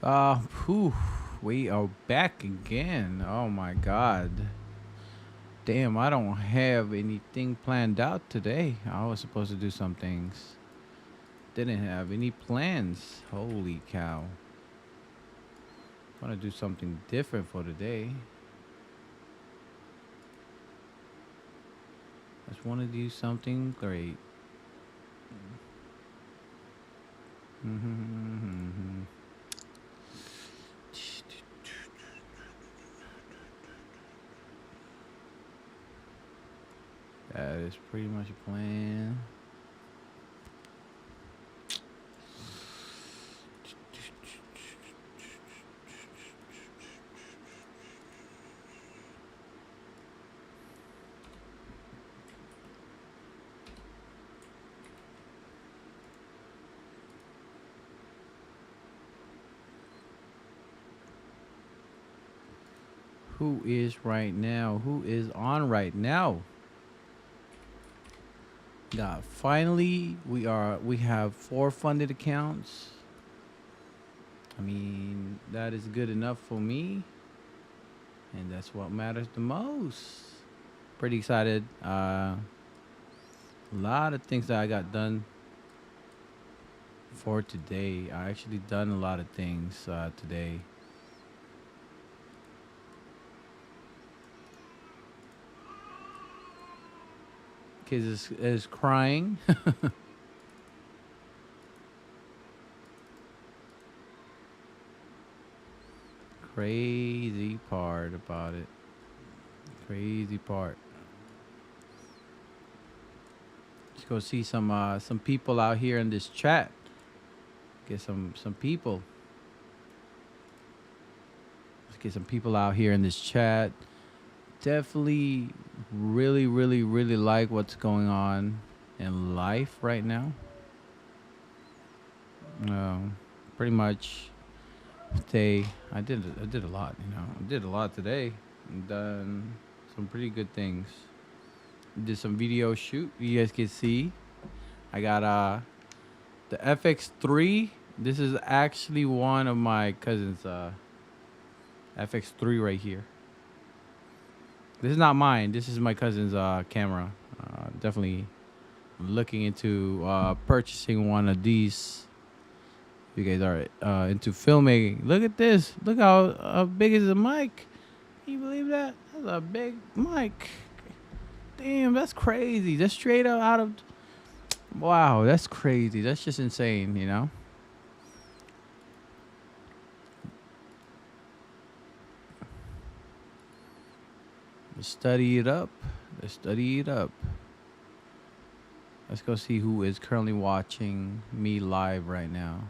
Whew, we are back again. Oh my God. Damn, I don't have anything planned out today. I was supposed to do some things. Didn't have any plans. Holy cow. Want to do something different for today. Just want to do something great. That is pretty much a plan. Who is right now? Who is on right now? Finally, we have 4 funded accounts. I mean, that is good enough for me, and that's what matters the most. Pretty excited. A lot of things that I got done for today. I actually done a lot of things today. Kids is crying. Crazy part about it. Crazy part. Let's go see some people out here in this chat. Get some people. Let's get some people out here in this chat. Definitely really like what's going on in life right now. Pretty much today I did a lot, I did a lot today. Done some pretty good things. Did some video shoot. You guys can see I got the FX3. This is actually one of my cousins FX3 right here. This is not mine. This is my cousin's camera. Definitely looking into purchasing one of these. If you guys are into filmmaking, look at this. Look how big is the mic. Can you believe that? That's a big mic. Damn, that's crazy. That's straight up out of. Wow, that's crazy. That's just insane. Let's study it up. Let's study it up. Let's go see who is currently watching me live right now.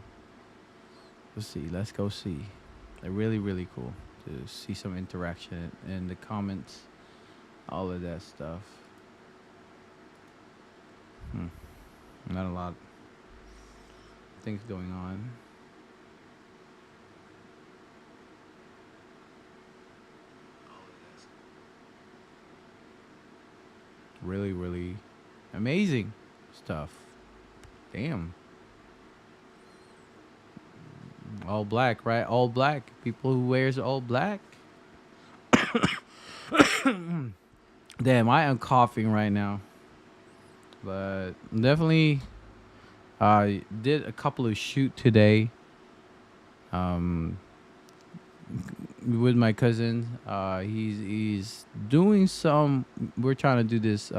Let's see. Let's go see. They're really cool to see some interaction in the comments, all of that stuff. Not a lot of things going on. Really amazing stuff. Damn. All black, right? All black. People who wears all black. Damn, I am coughing right now. But definitely did a couple of shoot today. With my cousin. He's doing some. We're trying to do this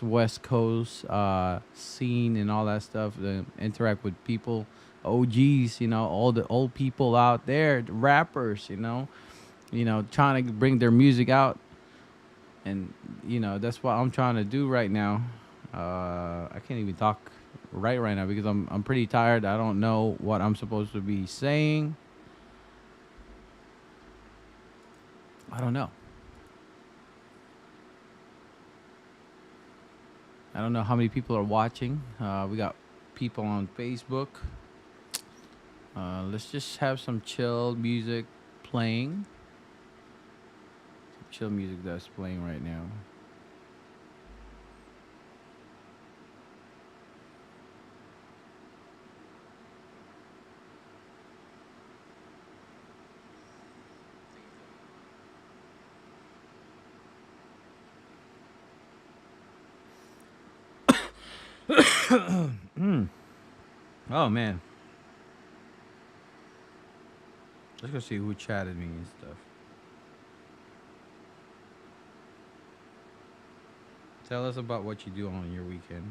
West Coast scene and all that stuff. Interact with people, OGs. All the old people out there, the rappers. Trying to bring their music out, and that's what I'm trying to do right now. I can't even talk right now because I'm pretty tired. I don't know what I'm supposed to be saying. I don't know. I don't know how many people are watching. We got people on Facebook. Let's just have some chill music playing. Some chill music that's playing right now. Oh man, let's go see who chatted me and stuff. Tell us about what you do on your weekend.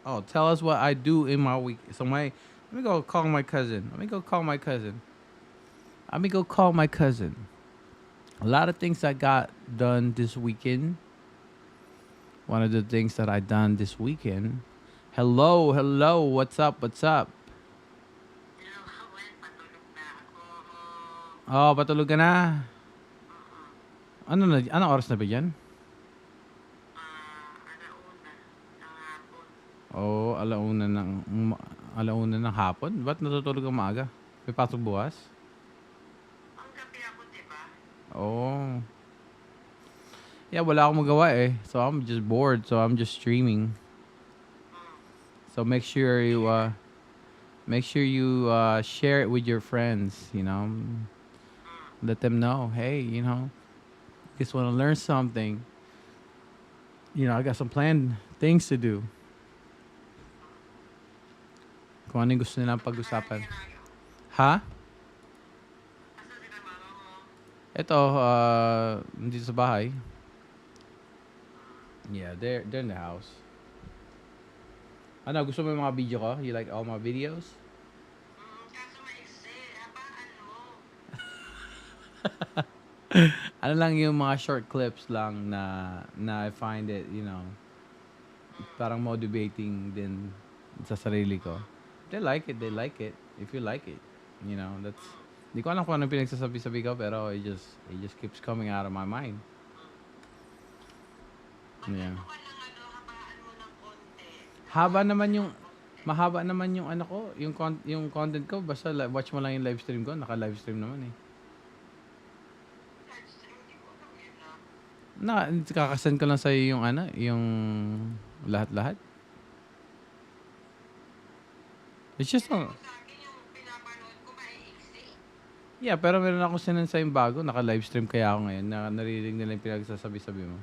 Oh, tell us what I do in my week. So let me go call my cousin. Let me go call my cousin. Let me go call my cousin. A lot of things I got done this weekend. One of the things that I done this weekend. Hello, hello. What's up? What's up? Oh, patulog ka na. Ano oras na ba yan? Oh, alauna ng hapon. Ba't natutulog ang maaga? May pasok bukas? Oh. Yeah, wala akong magawa eh. So I'm just bored. So I'm just streaming. So make sure you share it with your friends, you know. Let them know, hey, you know, just want to learn something. You know, I got some planned things to do. Kung ano yung gusto nilang pag-usapan. Ha? Ito, dito sa bahay. Yeah, they're in the house. Ano, gusto mo yung mga video ko? You like all my videos? Ano lang yung mga short clips lang na I find it, you know, parang motivating din sa sarili ko. They like it, they like it. If you like it, you know, that's, di ko alam kung anong pinagsasabi-sabi ko, pero it just keeps coming out of my mind. Yeah. Haba naman yung mahaba naman yung ano ko, yung content ko, basta watch mo lang yung live stream ko, naka-live stream naman eh. Kakasend ko lang sa'yo yung ano, yung lahat-lahat. It's just yeah, pero meron ako sinend sa yung bago, naka-live stream kaya ako ngayon, naririnig nila yung pinagsasabi-sabi mo.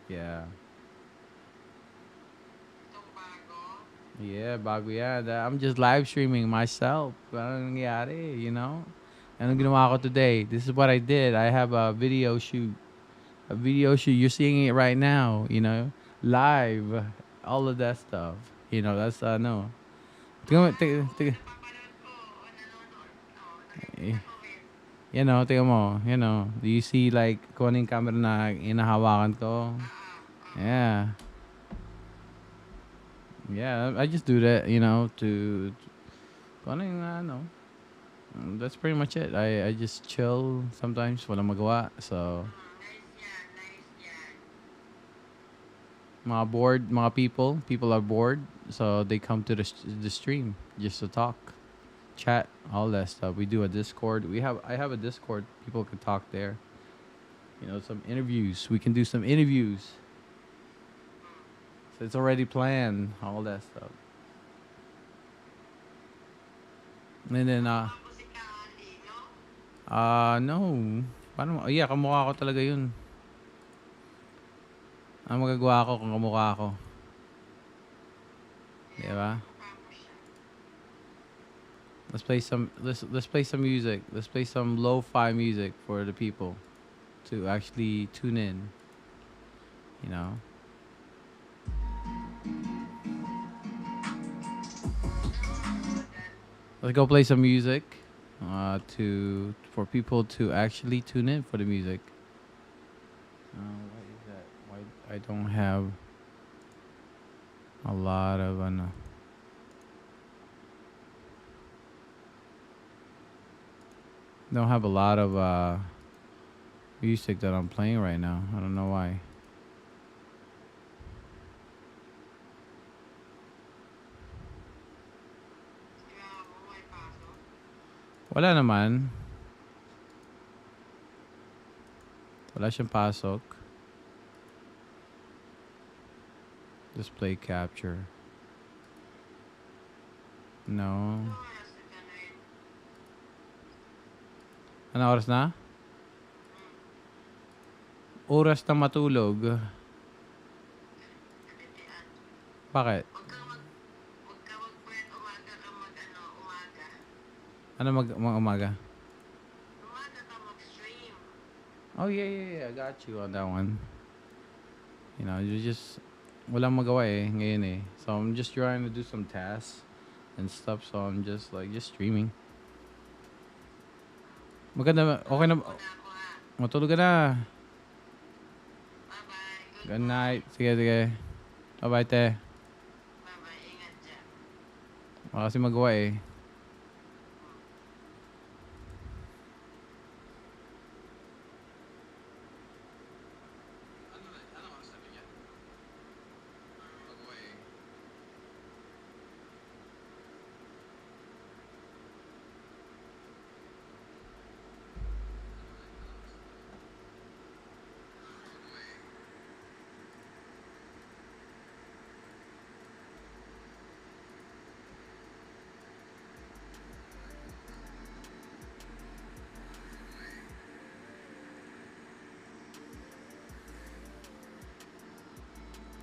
Yeah. Yeah, bago yan. I'm just live streaming myself. Anong nangyari, you know? Anong ginawa ko today? This is what I did. I have a video shoot. A video shoot. You're seeing it right now, you know? Live. All of that stuff. You know, that's, no. You know, tingnan mo. You know, do you see like kung ano yung camera na inahawakan ko? Yeah. Yeah, I just do that, you know, kung ano yung ano. That's pretty much it. I just chill sometimes, walang magawa. So, mga people are bored, so they come to the stream just to talk, chat, all that stuff. We do a Discord. I have a Discord. People can talk there. You know, some interviews. We can do some interviews. So it's already planned, all that stuff. And then no. Paano? Yeah, kamukha ko talaga yun. Ang magagawa ko kung kamukha ko. Diba? Let's play some music. Let's play some lo-fi music for the people to actually tune in. You know? Let's go play some music for people to actually tune in for the music. What is that? Why I don't have a lot of don't have a lot of music that I'm playing right now. I don't know why. Wala naman. Wala siyang pasok. Display capture. No. Ano oras na? Oras na matulog. Bakit? Huwag ka magpuwet umaga ka mag-ano, umaga. Ano umaga? Umaga ka mag-stream. Oh yeah, yeah, yeah. I got you on that one. You know, you just walang magawa eh ngayon eh. So I'm just trying to do some tasks and stuff. So I'm just like just streaming. Maganda, okay Tulog na. muna ako ha. Matulog ka na. Bye-bye. Good Good night. night. Sige, sige. Bye-bye, te. Bye-bye. Ingat dyan. Wala kasi magawa eh.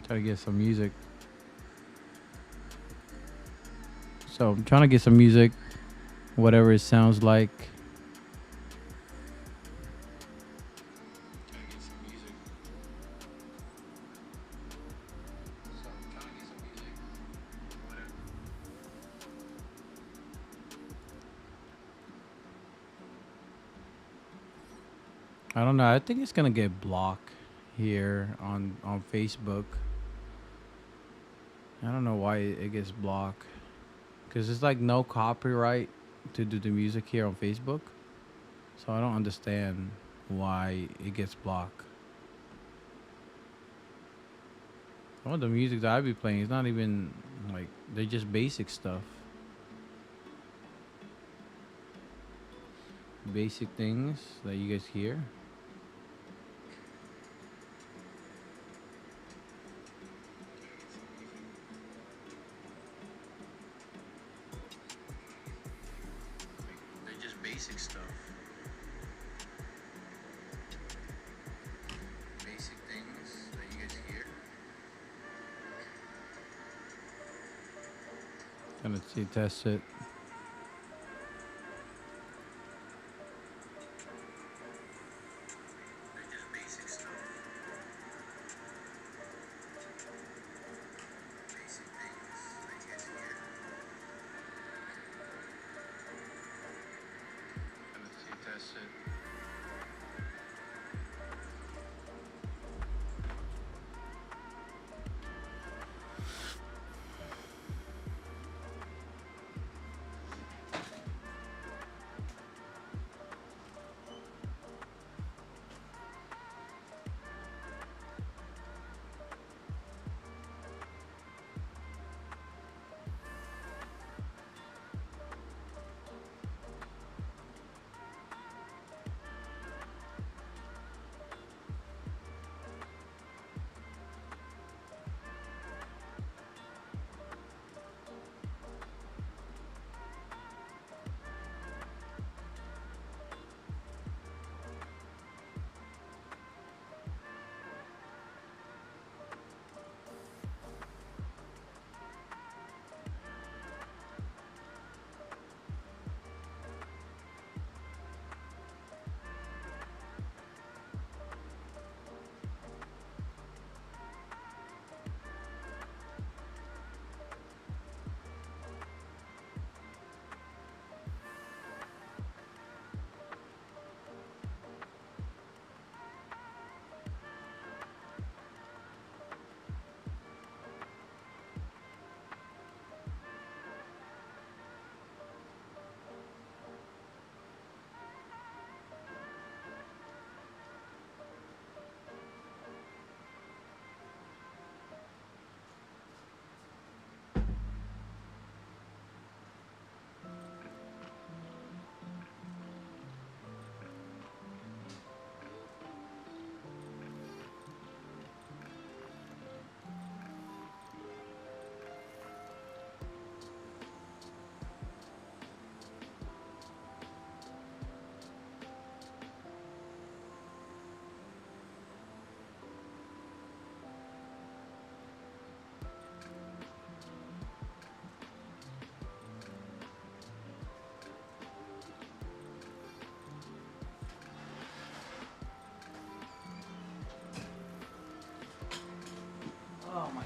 Try to get some music. So I'm trying to get some music, whatever it sounds like. I don't know. I think it's gonna get blocked here on Facebook. I don't know why it gets blocked. Cause it's like no copyright to do the music here on Facebook. So I don't understand why it gets blocked. Some of the music that I be playing is not even like they're just basic stuff. Basic things that you guys hear. They're just basic stuff. Basic things that you guys hear. Gonna see test it.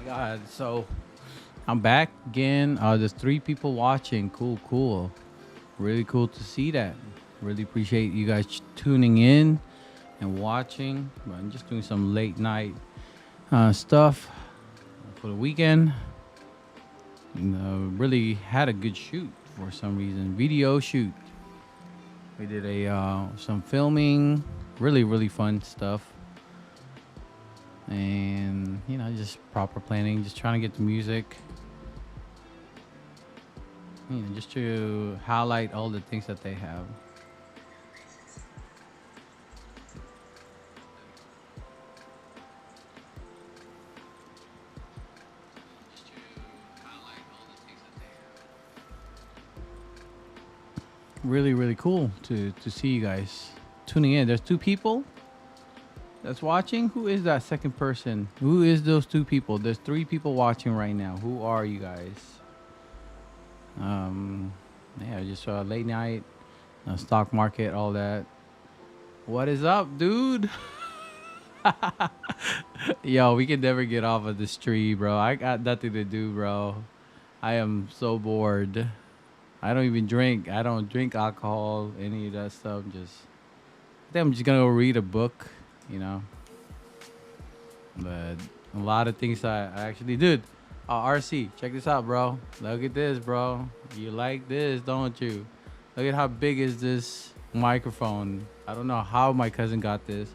my God. So I'm back again. There's 3 people watching. Cool, cool. Really cool to see that. Really appreciate you guys tuning in and watching. I'm just doing some late night stuff for the weekend. Really had a good shoot for some reason. Video shoot. We did some filming. Really fun stuff. And just proper planning. Just trying to get the music. Just to highlight all the things that they have. Really cool to see you guys tuning in. There's 2 people that's watching. Who is that second person? Who is those 2 people? There's 3 people watching right now. Who are you guys? Yeah, just late night, stock market, all that. What is up, dude? Yo, we can never get off of this tree, bro. I got nothing to do, bro. I am so bored. I don't even drink. I don't drink alcohol, any of that stuff. I think I'm just gonna go read a book, you know. But a lot of things I actually did. RC, check this out, bro. Look at this, bro. You like this, don't you? Look at how big is this microphone. I don't know how my cousin got this.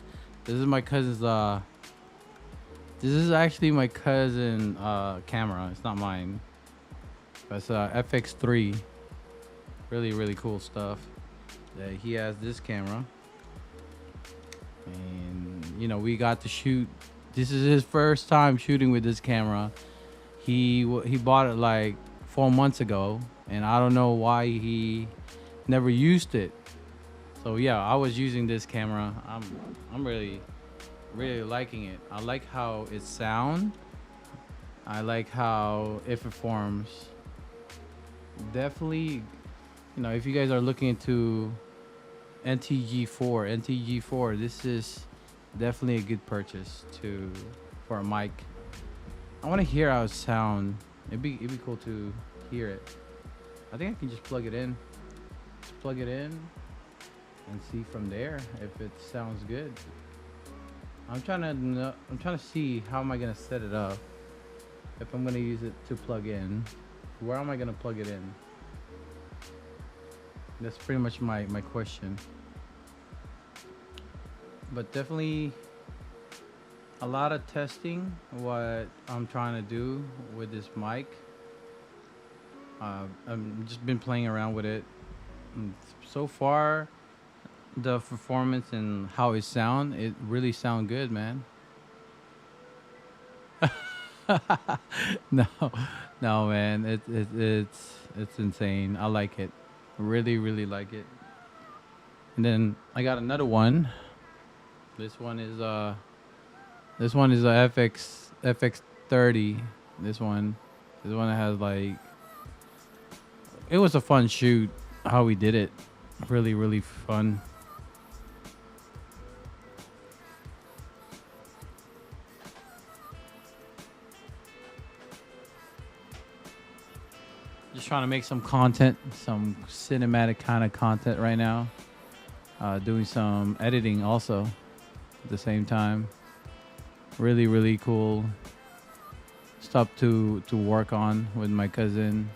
This is my cousin's. This is actually my cousin camera. It's not mine. That's FX3. Really cool stuff. He has this camera, and we got to shoot. This is his first time shooting with this camera. He bought it like 4 months ago, and I don't know why he never used it. So yeah, I was using this camera. I'm really liking it. I like how it sound. I like how it performs. Definitely, if you guys are looking into NTG4, this is definitely a good purchase for a mic. I want to hear how it sound. It'd be cool to hear it. I think I can just plug it in. Just plug it in and see from there if it sounds good. I'm trying to see how am I gonna set it up. If I'm gonna use it to plug in, where am I gonna plug it in? That's pretty much my question. But definitely a lot of testing what I'm trying to do with this mic. I've just been playing around with it. And so far, the performance and how it really sound good, man. no, no, man, it's insane. I like it, really like it. And then I got another one. This one is a FX30. This one that has like, it was a fun shoot how we did it. Really fun. Just trying to make some content, some cinematic kind of content right now. Doing some editing also at the same time. Really cool stuff to work on with my cousin.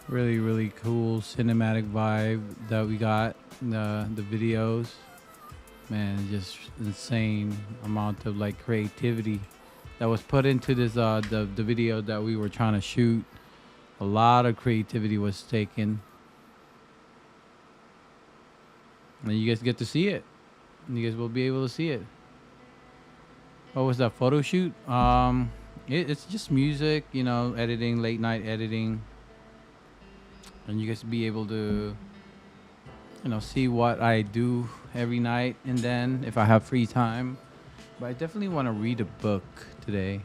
Really cool cinematic vibe that we got. The videos, man, just insane amount of like creativity that was put into this the video that we were trying to shoot. A lot of creativity was taken, and you guys get to see it. You guys will be able to see it. What was that photo shoot? It's just music, you know, editing, late night editing, and you guys be able to, you know, see what I do every night, and then if I have free time. But I definitely want to read a book today.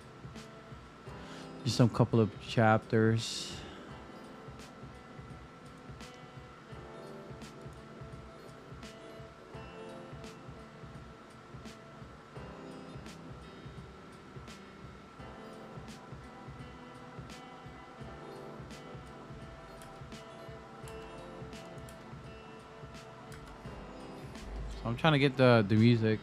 Just some couple of chapters. So I'm trying to get the music.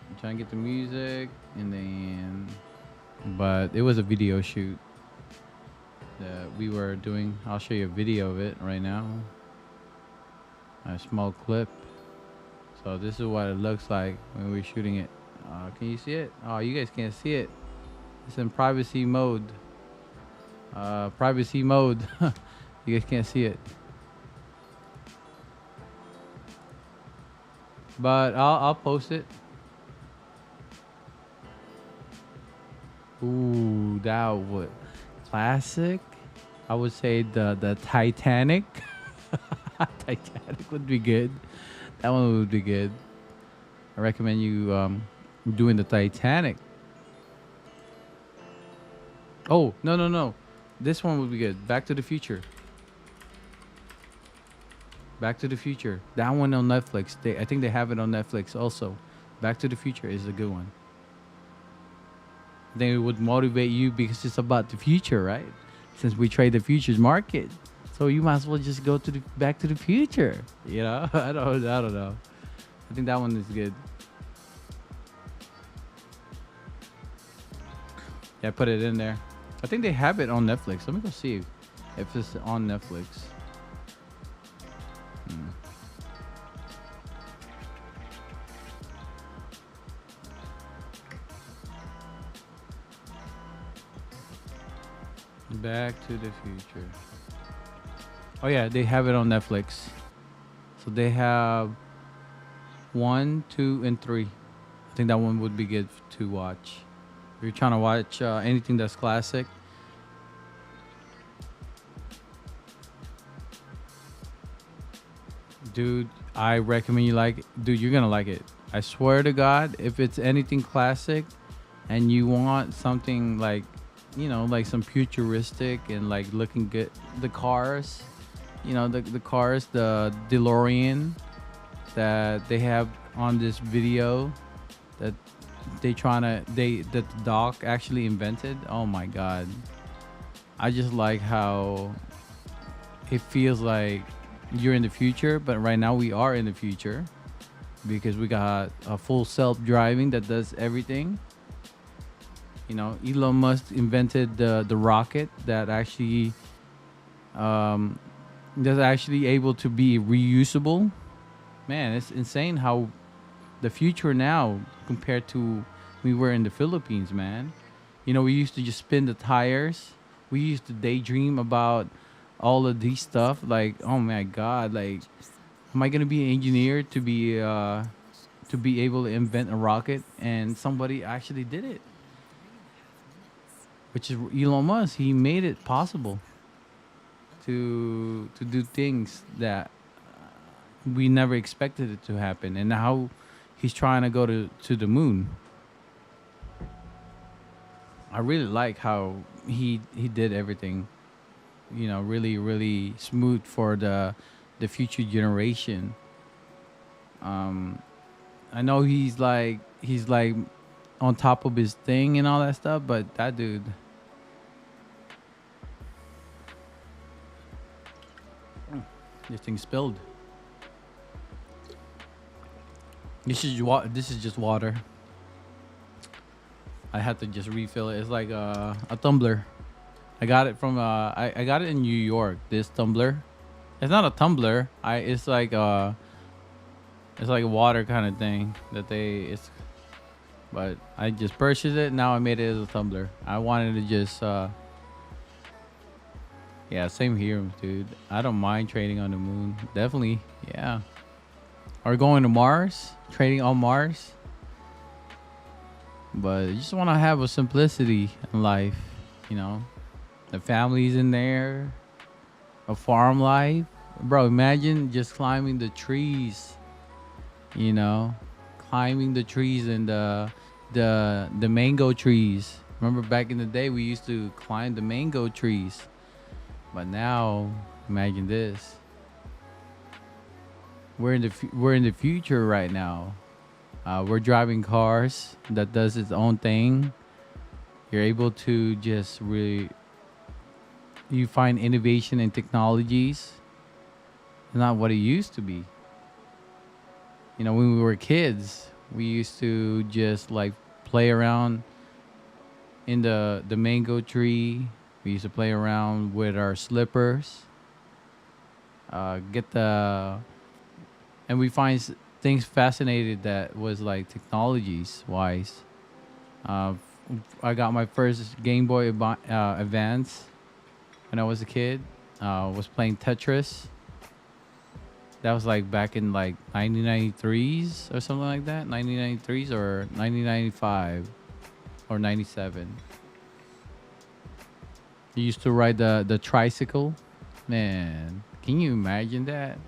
I'm trying to get the music, and then, but it was a video shoot that we were doing. I'll show you a video of it right now. A small clip. So this is what it looks like when we're shooting it. Can you see it? Oh, you guys can't see it. It's in privacy mode. Privacy mode. You guys can't see it. But I'll post it. Ooh, that would classic. I would say the Titanic. Titanic would be good. That one would be good. I recommend you doing the Titanic. Oh, no. This one would be good. Back to the Future. Back to the Future. That one on Netflix. I think they have it on Netflix also. Back to the Future is a good one. I think it would motivate you because it's about the future, right? Since we trade the futures market, so you might as well just go to the Back to the Future. You know, I don't know. I think that one is good. Yeah, I put it in there. I think they have it on Netflix. Let me go see if it's on Netflix. Back to the Future. Oh yeah, they have it on Netflix. So they have 1, 2, and 3. I think that one would be good to watch. If you're trying to watch anything that's classic. Dude, I recommend you like it. Dude, you're gonna like it. I swear to God, if it's anything classic and you want something like, you know, like some futuristic and like looking good, the cars, you know, the cars, the DeLorean that they have on this video that that the doc actually invented. Oh my God. I just like how it feels like you're in the future, but right now we are in the future because we got a full self-driving that does everything. You know, Elon Musk invented the rocket that actually that's actually able to be reusable. Man, it's insane how the future now compared to we were in the Philippines, man. You know, we used to just spin the tires. We used to daydream about all of these stuff. Like, oh my God, like, am I gonna be an engineer to be able to invent a rocket? And somebody actually did it, which is Elon Musk. He made it possible to do things that we never expected it to happen, and now he's trying to go to the moon. I really like how he did everything, you know, really smooth for the future generation. I know he's like on top of his thing and all that stuff, but that dude. This thing spilled. This is just water. I had to just refill it. It's like a tumbler. I got it from I got it in New York. This tumbler. It's not a tumbler. It's like a water kind of thing that But I just purchased it. Now I made it as a tumbler. I wanted to just, yeah, same here, dude. I don't mind trading on the moon. Definitely, yeah. Or going to Mars, trading on Mars. But you just want to have a simplicity in life, you know. The family's in there, a farm life. Bro, imagine just climbing the trees, you know, climbing the trees and the mango trees. Remember back in the day we used to climb the mango trees. But now, imagine this. We're in the future right now. We're driving cars that does its own thing. You're able to just really you find innovation in technologies. Not what it used to be. You know, when we were kids, we used to just like play around in the mango tree. We used to play around with our slippers. Get the and we find things fascinated that was like technologies wise. Uh, I got my first Game Boy Advance when I was a kid. Was playing Tetris. That was like back in like 1993s or something like that. 1993s or 1995 or 97. You used to ride the tricycle. Man, can you imagine that?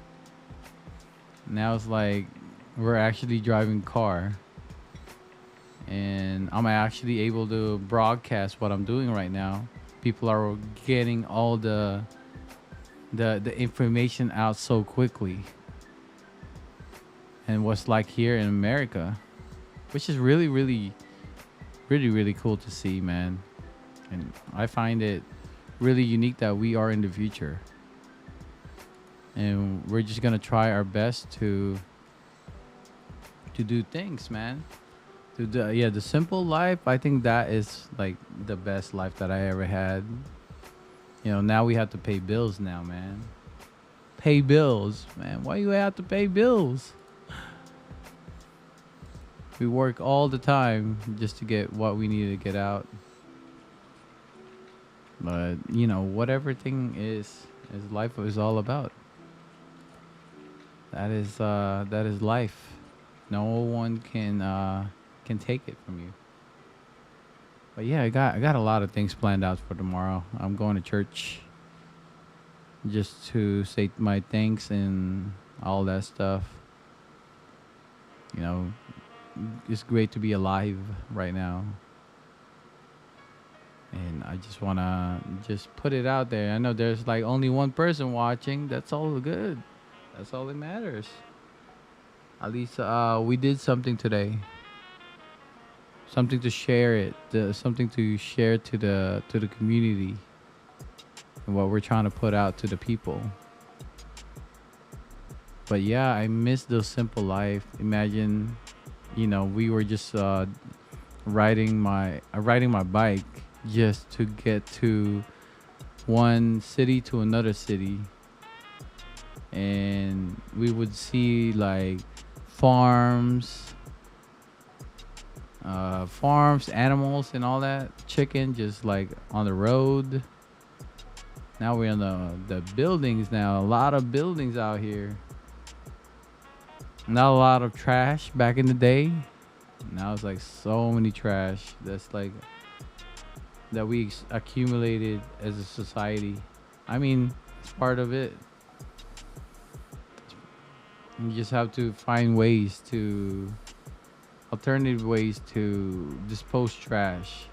Now it's like we're actually driving car. And I'm actually able to broadcast what I'm doing right now. People are getting all the information out so quickly. And what's like here in America, which is really, really, really, really cool to see, man. And I find it really unique that we are in the future. And we're just gonna try our best to do things, man. To the simple life. I think that is like the best life that I ever had. You know, now we have to pay bills now, man. Pay bills, man. Why you have to pay bills? We work all the time just to get what we need to get out. But you know, whatever thing is life is all about. That is life. No one can take it from you. But yeah, I got a lot of things planned out for tomorrow. I'm going to church just to say my thanks and all that stuff. You know, it's great to be alive right now. And I just want to just put it out there. I know there's like only one person watching. That's all good. That's all that matters. At least we did something today. Something to share it. Something to share to the community and what we're trying to put out to the people. But yeah, I miss the simple life. Imagine, you know, we were just riding my bike just to get to one city to another city, and we would see like farms, farms, animals, and all that. Chicken just like on the road. Now we're in the buildings now. A lot of buildings out here. Not a lot of trash back in the day. Now it's like so many trash. That's like that we accumulated as a society. I mean, it's part of it. You just have to find ways to alternative ways to dispose trash.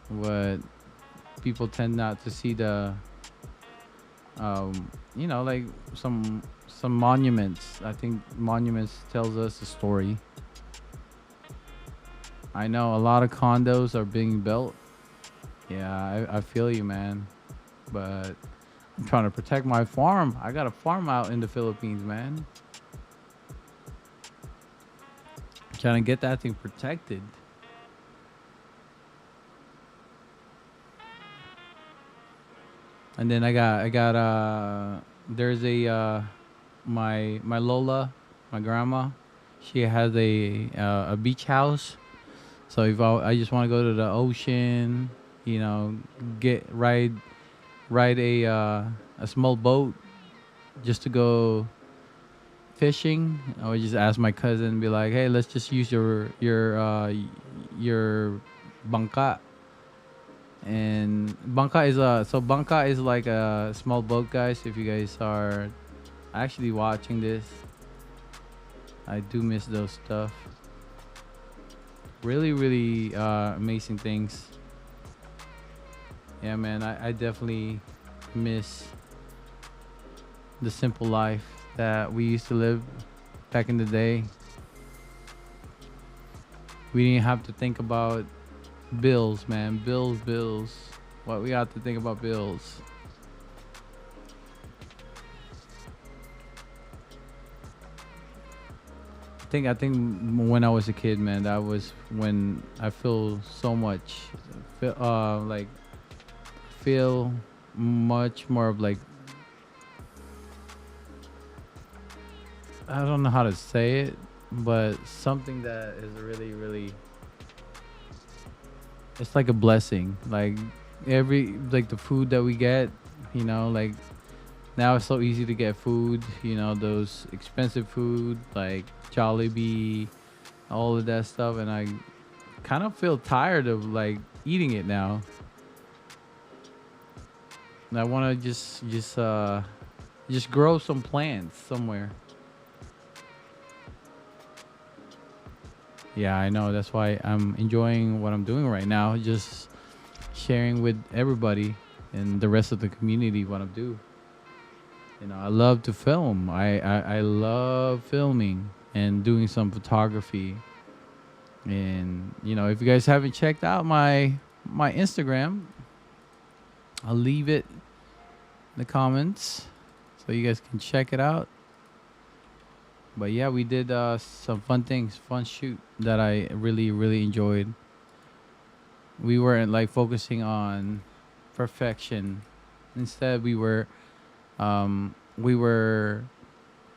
But people tend not to see the you know, like some monuments. I think monuments tells us a story. I know a lot of condos are being built. Yeah, I feel you, man. But I'm trying to protect my farm. I got a farm out in the Philippines, man. I'm trying to get that thing protected. And then I got there's a my Lola, my grandma. She has a beach house. So if I just want to go to the ocean, you know, get ride a small boat just to go fishing, I would just ask my cousin, be like, "Hey, let's just use your bangka." And bangka is like a small boat, guys. If you guys are actually watching this, I do miss those stuff. Really, really amazing things. Yeah, man, I definitely miss the simple life that we used to live back in the day. We didn't have to think about bills, man. Bills. What we got to think about bills. I think when I was a kid, man, that was when I feel so much, like feel much more of like, I don't know how to say it, but something that is really, really, it's like a blessing. Like like the food that we get, like now it's so easy to get food, those expensive food like Jollibee, all of that stuff, and I kind of feel tired of like eating it now. And I want to just grow some plants somewhere. Yeah, I know. That's why I'm enjoying what I'm doing right now. Just sharing with everybody and the rest of the community what I do. I love to film. I love filming and doing some photography. And if you guys haven't checked out my Instagram, I'll leave it in the comments so you guys can check it out. But yeah, we did some fun shoot that I really, really enjoyed. We weren't like focusing on perfection. Instead, we were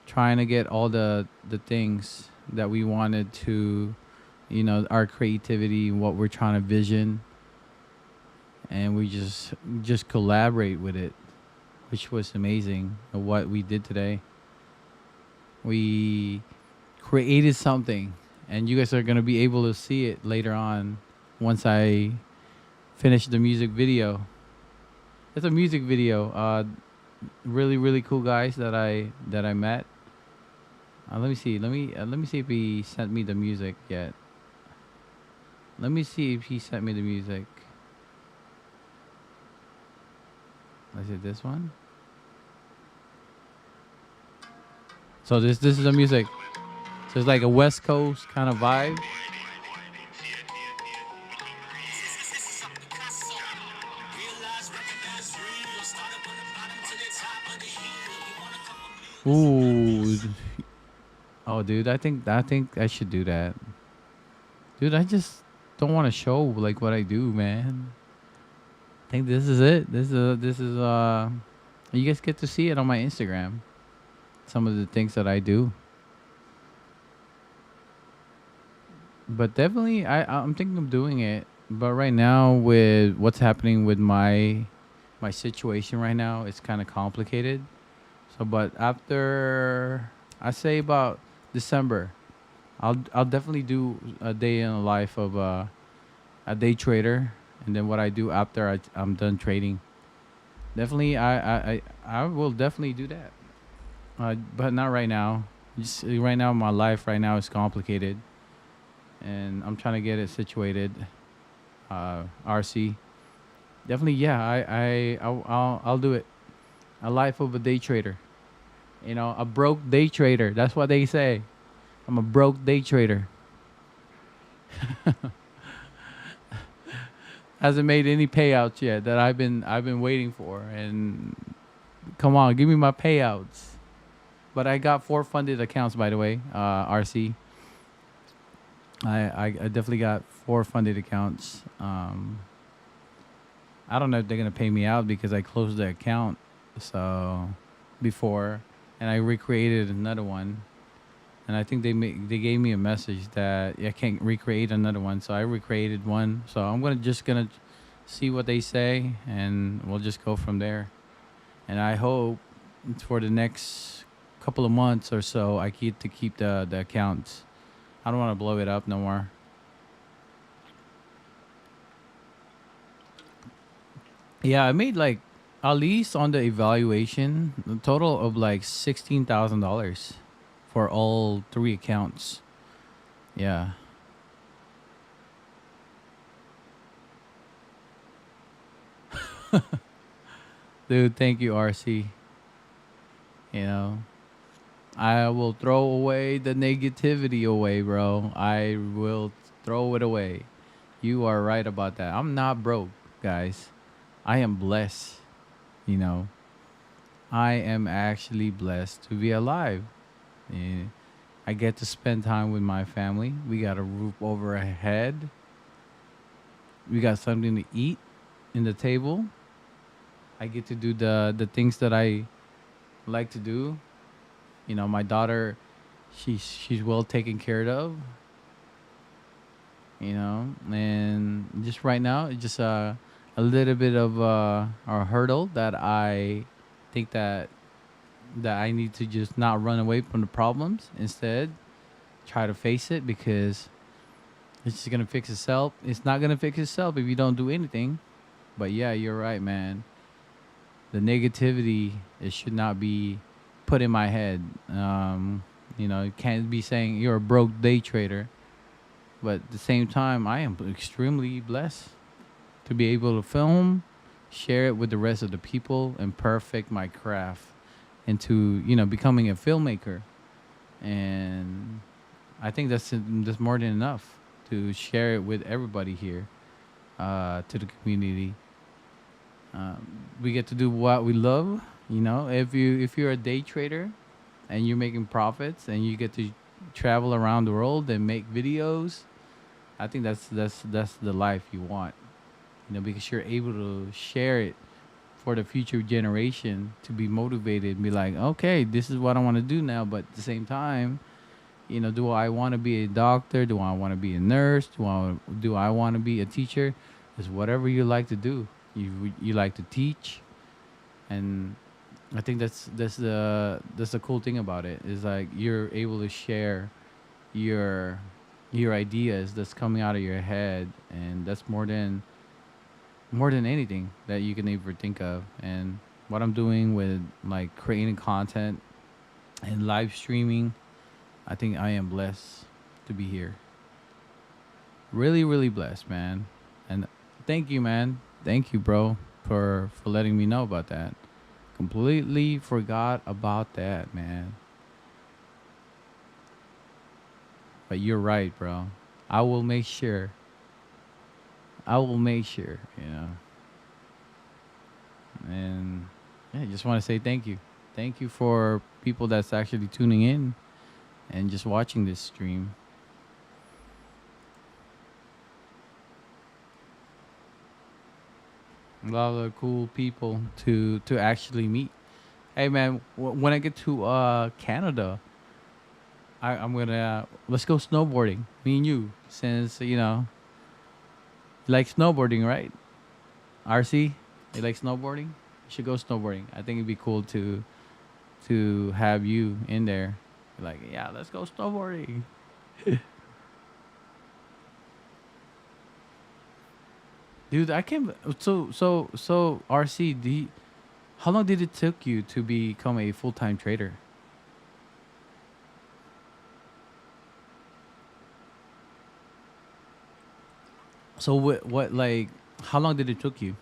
trying to get all the things that we wanted to, our creativity, what we're trying to vision, and we just collaborate with it, which was amazing. What we did today, we created something, and you guys are gonna be able to see it later on once I finish the music video. It's a music video. Really, really cool guys that I met. Let me see. Let me see if he sent me the music yet. Let me see if he sent me the music. Is it this one? So this is the music. So it's like a West Coast kind of vibe. Ooh. Oh, dude, I think I should do that. Dude, I just don't want to show like what I do, man. I think this is it. This is you guys get to see it on my Instagram. Some of the things that I do. But definitely I'm thinking of doing it. But right now with what's happening with my situation right now, it's kind of complicated. So but after I say about December, I'll definitely do a day in the life of a day trader, and then what I do after I'm done trading. Definitely, I will definitely do that. But not right now. Just right now, my life right now is complicated, and I'm trying to get it situated. RC, definitely, yeah. I'll do it. A life of a day trader. A broke day trader. That's what they say. I'm a broke day trader. Hasn't made any payouts yet that I've been waiting for. And come on, give me my payouts. But I got 4 funded accounts, by the way. RC. I definitely got 4 funded accounts. I don't know if they're gonna pay me out because I closed the account so before, and I recreated another one. and I think they gave me a message that I can't recreate another one, so I recreated one. So I'm gonna see what they say, and we'll just go from there. And I hope for the next couple of months or so, I get to keep the accounts. I don't want to blow it up no more. Yeah, I made like at least on the evaluation a total of like $16,000 for all three accounts. Yeah, dude, thank you, RC. You know, I will throw away the negativity away, bro. I will throw it away. You are right about that. I'm not broke, guys. I am blessed. You know, I am actually blessed to be alive. Yeah. I get to spend time with my family. We got a roof over our head. We got something to eat in the table. I get to do the things that I like to do. You know, my daughter, she's well taken care of. You know, and just right now, it's just a little bit of a hurdle that I think that I need to just not run away from the problems. Instead, try to face it because it's just gonna fix itself. It's not gonna fix itself if you don't do anything. But yeah, you're right, man. The negativity, it should not be put in my head. You know, you can't be saying you're a broke day trader. But at the same time, I am extremely blessed to be able to film, share it with the rest of the people, and perfect my craft into becoming a filmmaker. And I think that's more than enough to share it with everybody here, to the community. We get to do what we love. You know, if you're a day trader and you're making profits and you get to travel around the world and make videos, I think that's the life you want. You know, because you're able to share it for the future generation to be motivated and be like, okay, this is what I want to do now. But at the same time, do I want to be a doctor? Do I want to be a nurse? Do I want to be a teacher? It's whatever you like to do. You like to teach, and I think that's the cool thing about it is like you're able to share your your ideas that's coming out of your head, and that's more than anything that you can ever think of. And what I'm doing with like creating content and live streaming, I think I am blessed to be here. Really, really blessed, man. And thank you, man. Thank you, bro, for letting me know about that. Completely forgot about that, man. But you're right, bro. I will make sure. I will make sure. And yeah, I just want to say thank you. Thank you for people that's actually tuning in and just watching this stream. A lot of cool people to actually meet. Hey man, when I get to Canada, I'm gonna let's go snowboarding. Me and you, since you like snowboarding, right? RC, you like snowboarding? You should go snowboarding. I think it'd be cool to have you in there. Like, yeah, let's go snowboarding. Dude, I can't. So RC, how long did it took you to become a full time trader? So what like how long did it took you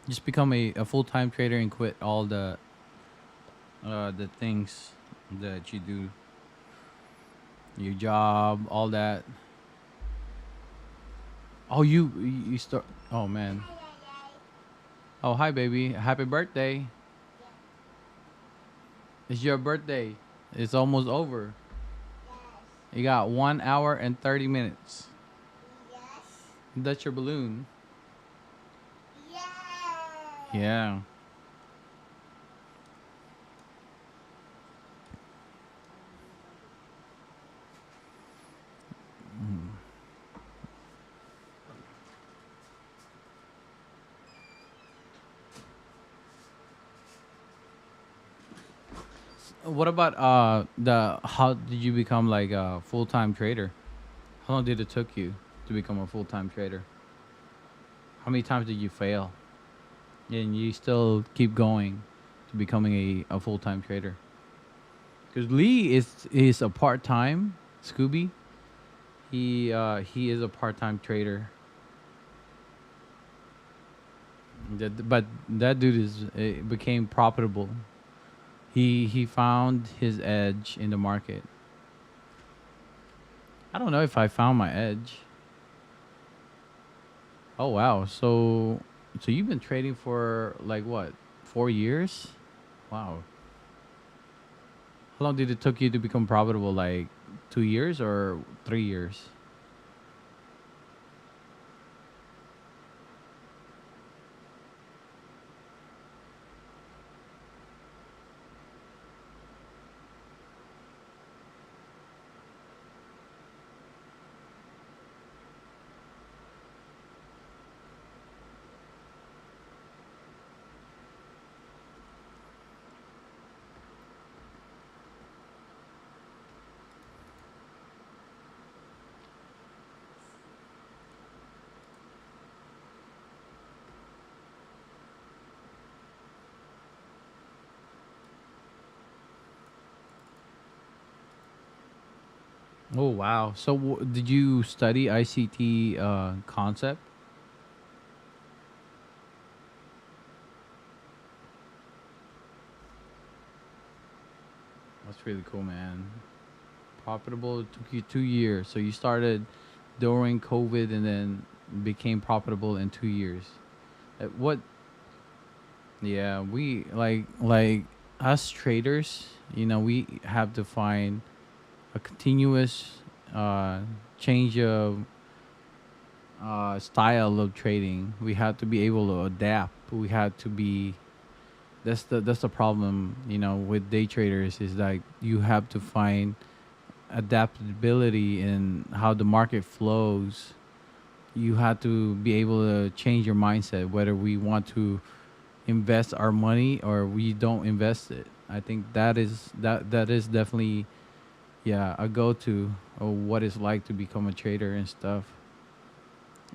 just become a full time trader and quit all the things that you do, your job, all that? Oh, you start. Oh man. Oh hi baby, happy birthday! It's your birthday. It's almost over. You got 1 hour and 30 minutes. That's your balloon. Yeah. What about the how did you become like a full time trader? How long did it took you to become a full time trader? How many times did you fail? And you still keep going to becoming a full time trader? Because Lee is a part time Scooby. He is a part time trader. But that dude is became profitable. He found his edge in the market. I don't know if I found my edge. Oh wow. So you've been trading for like what? 4 years? Wow. How long did it took you to become profitable? Like 2 years or 3 years? Oh wow. So did you study ICT concept? That's really cool, man. Profitable it took you 2 years. So you started during COVID and then became profitable in 2 years. What Yeah, we like us traders, we have to find a continuous uh change of style of trading. We have to be able to adapt. We have to be that's the problem, with day traders is like you have to find adaptability in how the market flows. You have to be able to change your mindset whether we want to invest our money or we don't invest it. I think that is definitely, yeah, a go-to of what it's like to become a trader and stuff.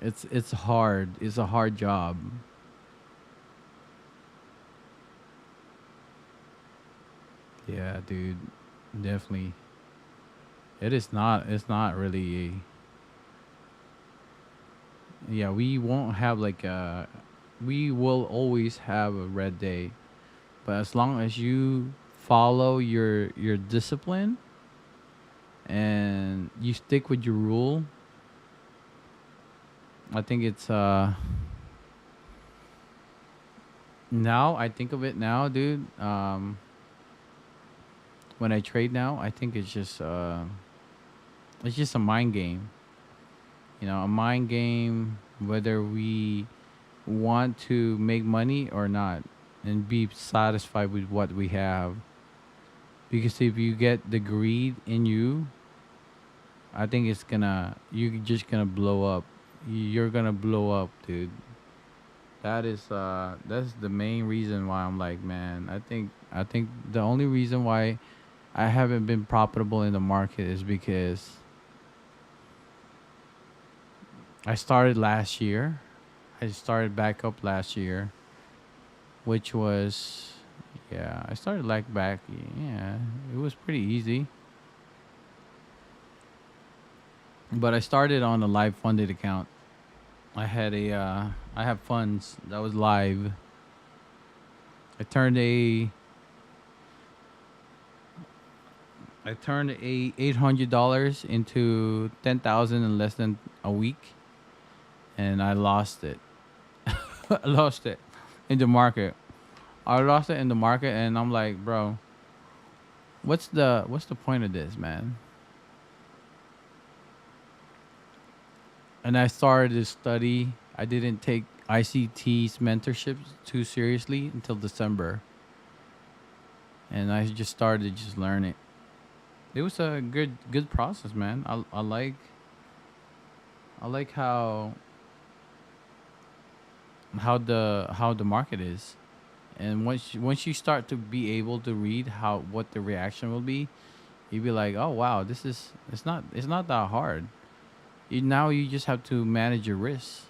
It's hard. It's a hard job. Yeah, dude. Definitely. It's not really. Yeah, we will always have a red day, but as long as you follow your discipline and you stick with your rule, I think it's now I think of it now, dude. When I trade now, I think it's just a mind game. A mind game whether we want to make money or not and be satisfied with what we have. Because if you get the greed in you, I think you're just gonna blow up. You're gonna blow up, dude. That's the main reason why I'm like, man, I think the only reason why I haven't been profitable in the market is because I started last year. I started back up last year, which was, yeah, I started like back, yeah, it was pretty easy. But I started on a live funded account. I have funds that was live. I turned a I turned a $800 into 10,000 in less than a week, and I lost it. I lost it in the market. I lost it in the market, and I'm like, bro, what's the point of this, man? And I started to study. I didn't take ICT's mentorship too seriously until December, and I just started to just learn it. It was a good process, man. I like how the market is. and once you start to be able to read how what the reaction will be, you'd be like, oh wow, this is it's not that hard. Now you just have to manage your risks.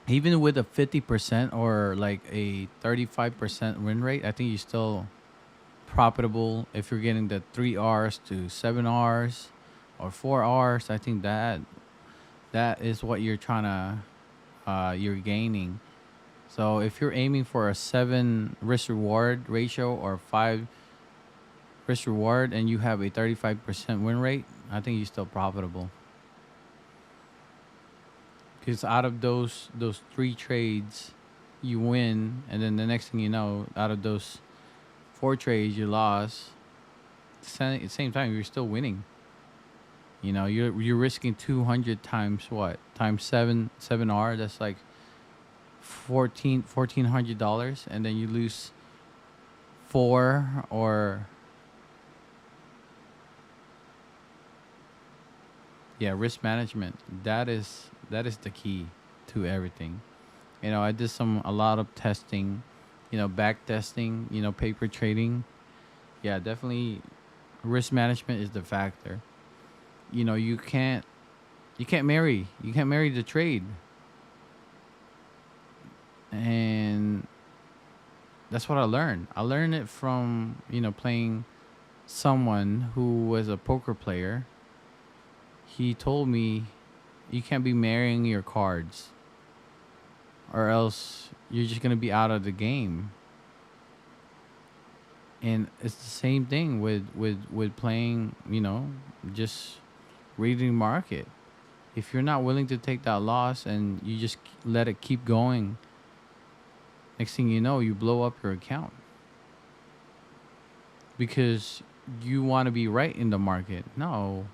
Even with a 50% or like a 35% win rate, I think you're still profitable if you're getting the 3 R's to 7 R's or 4 R's. I think that is what you're trying to you're gaining. So if you're aiming for a 7 risk reward ratio or 5 risk reward and you have a 35% win rate, I think you're still profitable. Because out of those 3 trades, you win, and then the next thing you know, out of those 4 trades you lost, at the same time you're still winning. You're risking 200 times what? Times 7 R. That's like $1,400, and then you lose 4 or yeah, risk management. That is the key to everything. I did a lot of testing, back testing, paper trading. Yeah, definitely risk management is the factor. You can't marry the trade. And that's what I learned. I learned it from, playing someone who was a poker player. He told me you can't be marrying your cards or else you're just going to be out of the game. And it's the same thing with playing, just reading market. If you're not willing to take that loss and you just let it keep going, next thing you know, you blow up your account because you want to be right in the market. No,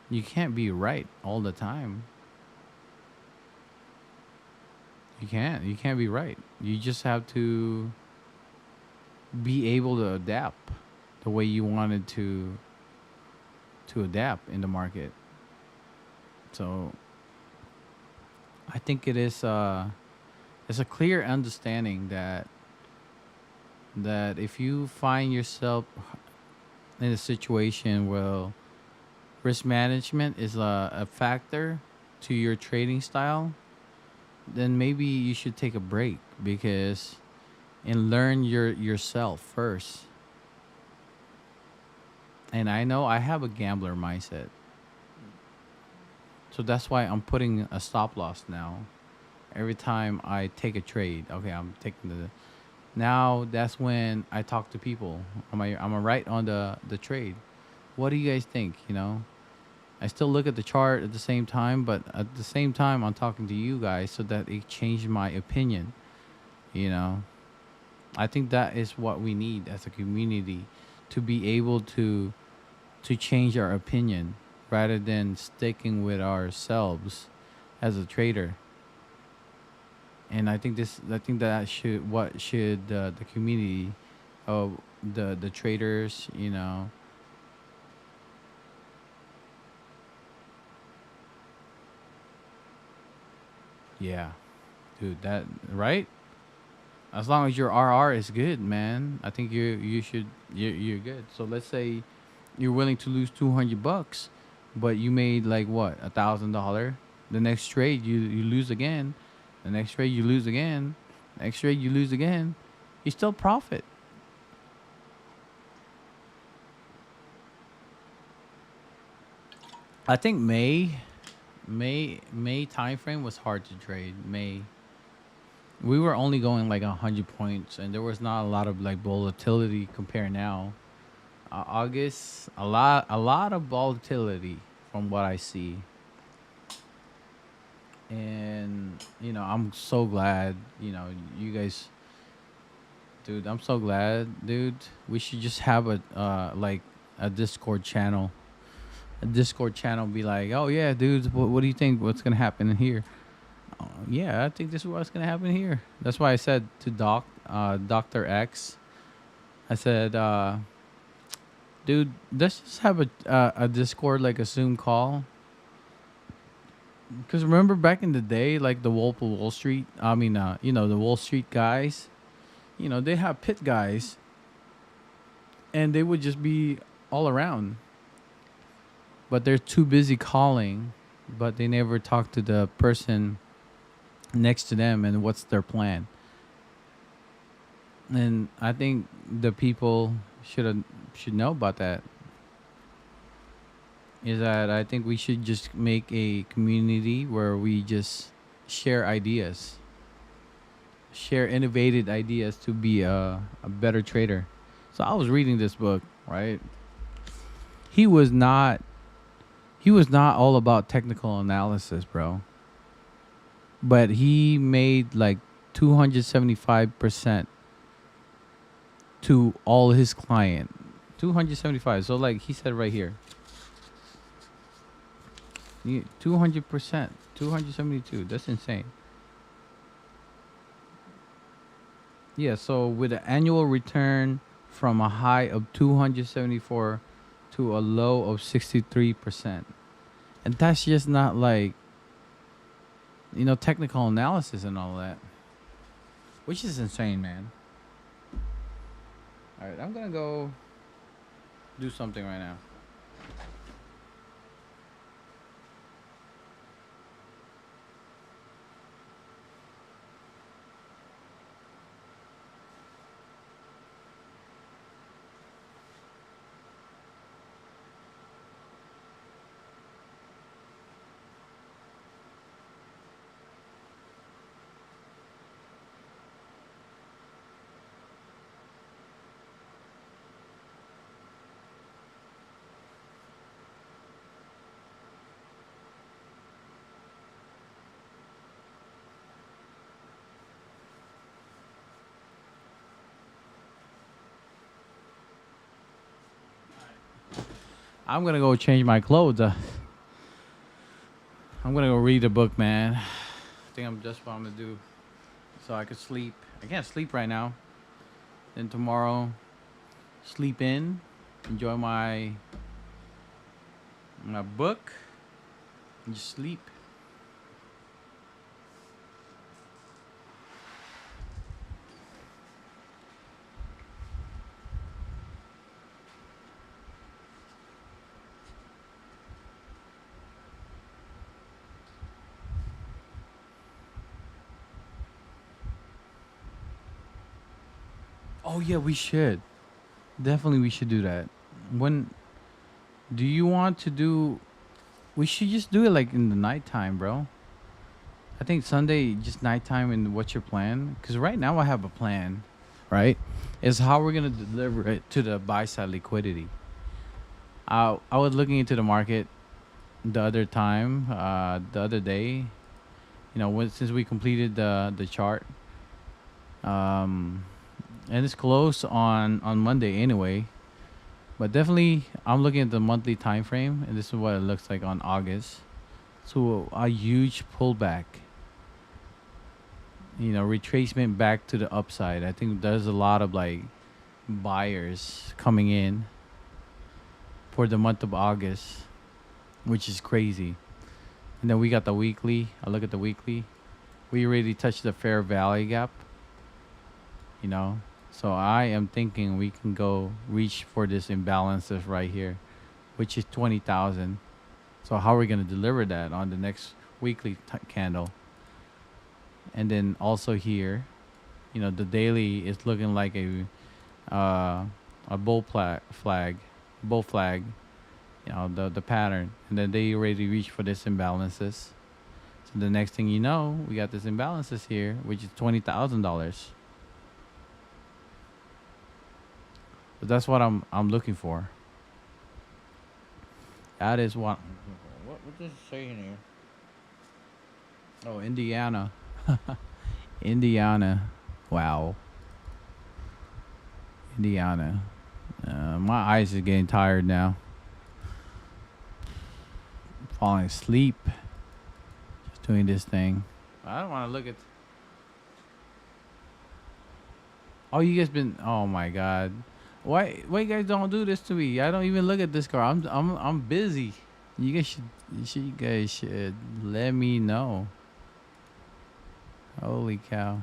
you can't be right all the time. You can't be right. You just have to be able to adapt the way you wanted to adapt in the market. So I think it's a clear understanding that if you find yourself in a situation where risk management is a factor to your trading style, then maybe you should take a break because and learn yourself first. And I know I have a gambler mindset. So that's why I'm putting a stop loss now. Every time I take a trade, okay, I'm taking the. Now that's when I talk to people. I'm a right on the trade. What do you guys think? I still look at the chart at the same time, but at the same time, I'm talking to you guys so that it changed my opinion. You know, I think that is what we need as a community to be able to change our opinion rather than sticking with ourselves as a trader. And I think that should the community of the traders, yeah, dude, that right. As long as your RR is good, man, I think you're good. So let's say you're willing to lose $200, but you made like what $1,000. The next trade you lose again. The next trade you lose again. Next trade you lose again. You still profit. I think May time frame was hard to trade. May we were only going like 100 points, and there was not a lot of like volatility compared now. August, a lot of volatility from what I see, and I'm so glad. You guys, dude, I'm so glad, dude. We should just have a like a Discord channel. A Discord channel be like, oh yeah, dudes, what do you think? What's gonna happen in here? Yeah, I think this is what's gonna happen here. That's why I said to Doctor X. I said, dude, let's just have a Discord like a Zoom call. Because remember back in the day, like the Wolf of Wall Street. I mean, the Wall Street guys. They have pit guys, and they would just be all around, but they're too busy calling, but they never talk to the person next to them and what's their plan. And I think the people should know about that. Is that I think we should just make a community where we just share ideas, share innovative ideas to be a better trader. So I was reading this book, right? He was not he was not all about technical analysis, bro. But he made like 275% to all his client. 275. So like he said right here. 200%. 272. That's insane. Yeah, so with an annual return from a high of 274 to a low of 63%. And that's just not like, technical analysis and all that, which is insane, man. All right, I'm going to go do something right now. I'm going to go change my clothes. I'm going to go read a book, man. I think that's what I'm going to do so I could sleep. I can't sleep right now. Then tomorrow, sleep in, enjoy my book, and just sleep. Oh yeah, we should. Definitely we should do that. When do you want to do we should just do it like in the nighttime, bro. I think Sunday just nighttime and what's your plan? Cuz right now I have a plan, right? Is how we're going to deliver it to the buy side liquidity. I was looking into the market the other day, since we completed the chart. Um and it's close on Monday anyway. But definitely, I'm looking at the monthly time frame, and this is what it looks like on August. So a huge pullback, retracement back to the upside. I think there's a lot of like buyers coming in for the month of August, which is crazy. And then we got the weekly. I look at the weekly. We already touched the fair value gap, you know. So I am thinking we can go reach for this imbalances right here, which is 20,000. So how are we going to deliver that on the next weekly candle? And then also here, the daily is looking like a bull flag, the pattern. And then they already reached for this imbalances. So the next thing you know, we got this imbalances here, which is $20,000. But that's what I'm looking for. That is what does it say in here? Oh, Indiana. Indiana. Wow. Indiana. My eyes are getting tired now. Falling asleep. Just doing this thing. I don't want to look at. Oh, you guys been. Oh my God. Why you guys don't do this to me? I don't even look at this car. I'm busy. You guys should let me know. Holy cow.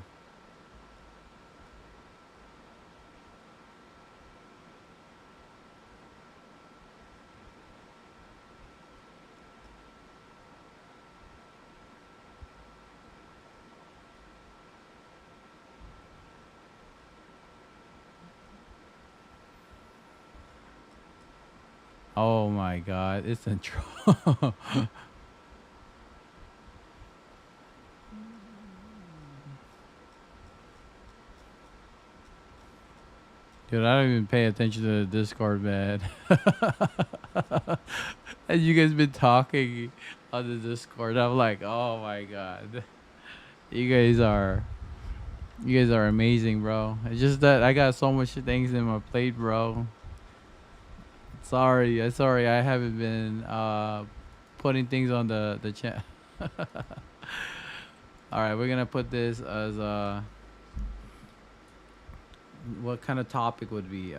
Oh my god, it's in trouble. Dude, I don't even pay attention to the Discord, man. And you guys been talking on the Discord. I'm like, oh my god. You guys are you guys are amazing, bro. It's just that I got so much things in my plate, bro. Sorry, I haven't been putting things on the chat. All right, we're gonna put this as what kind of topic would be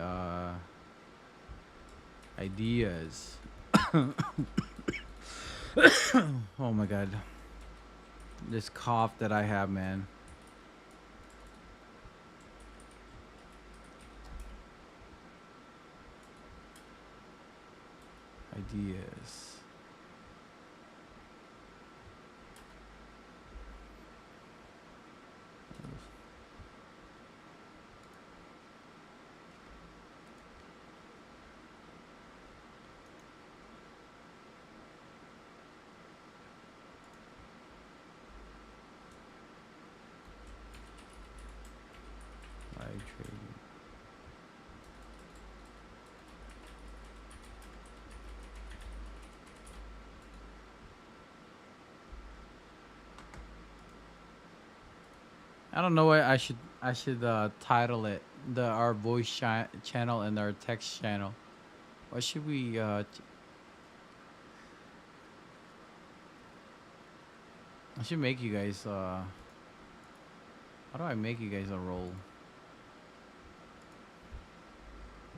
ideas. Oh my god, this cough that I have, man. Ideas. Live trading. I don't know what I should title it, the our voice channel and our text channel. What should we I should make you guys how do I make you guys a role?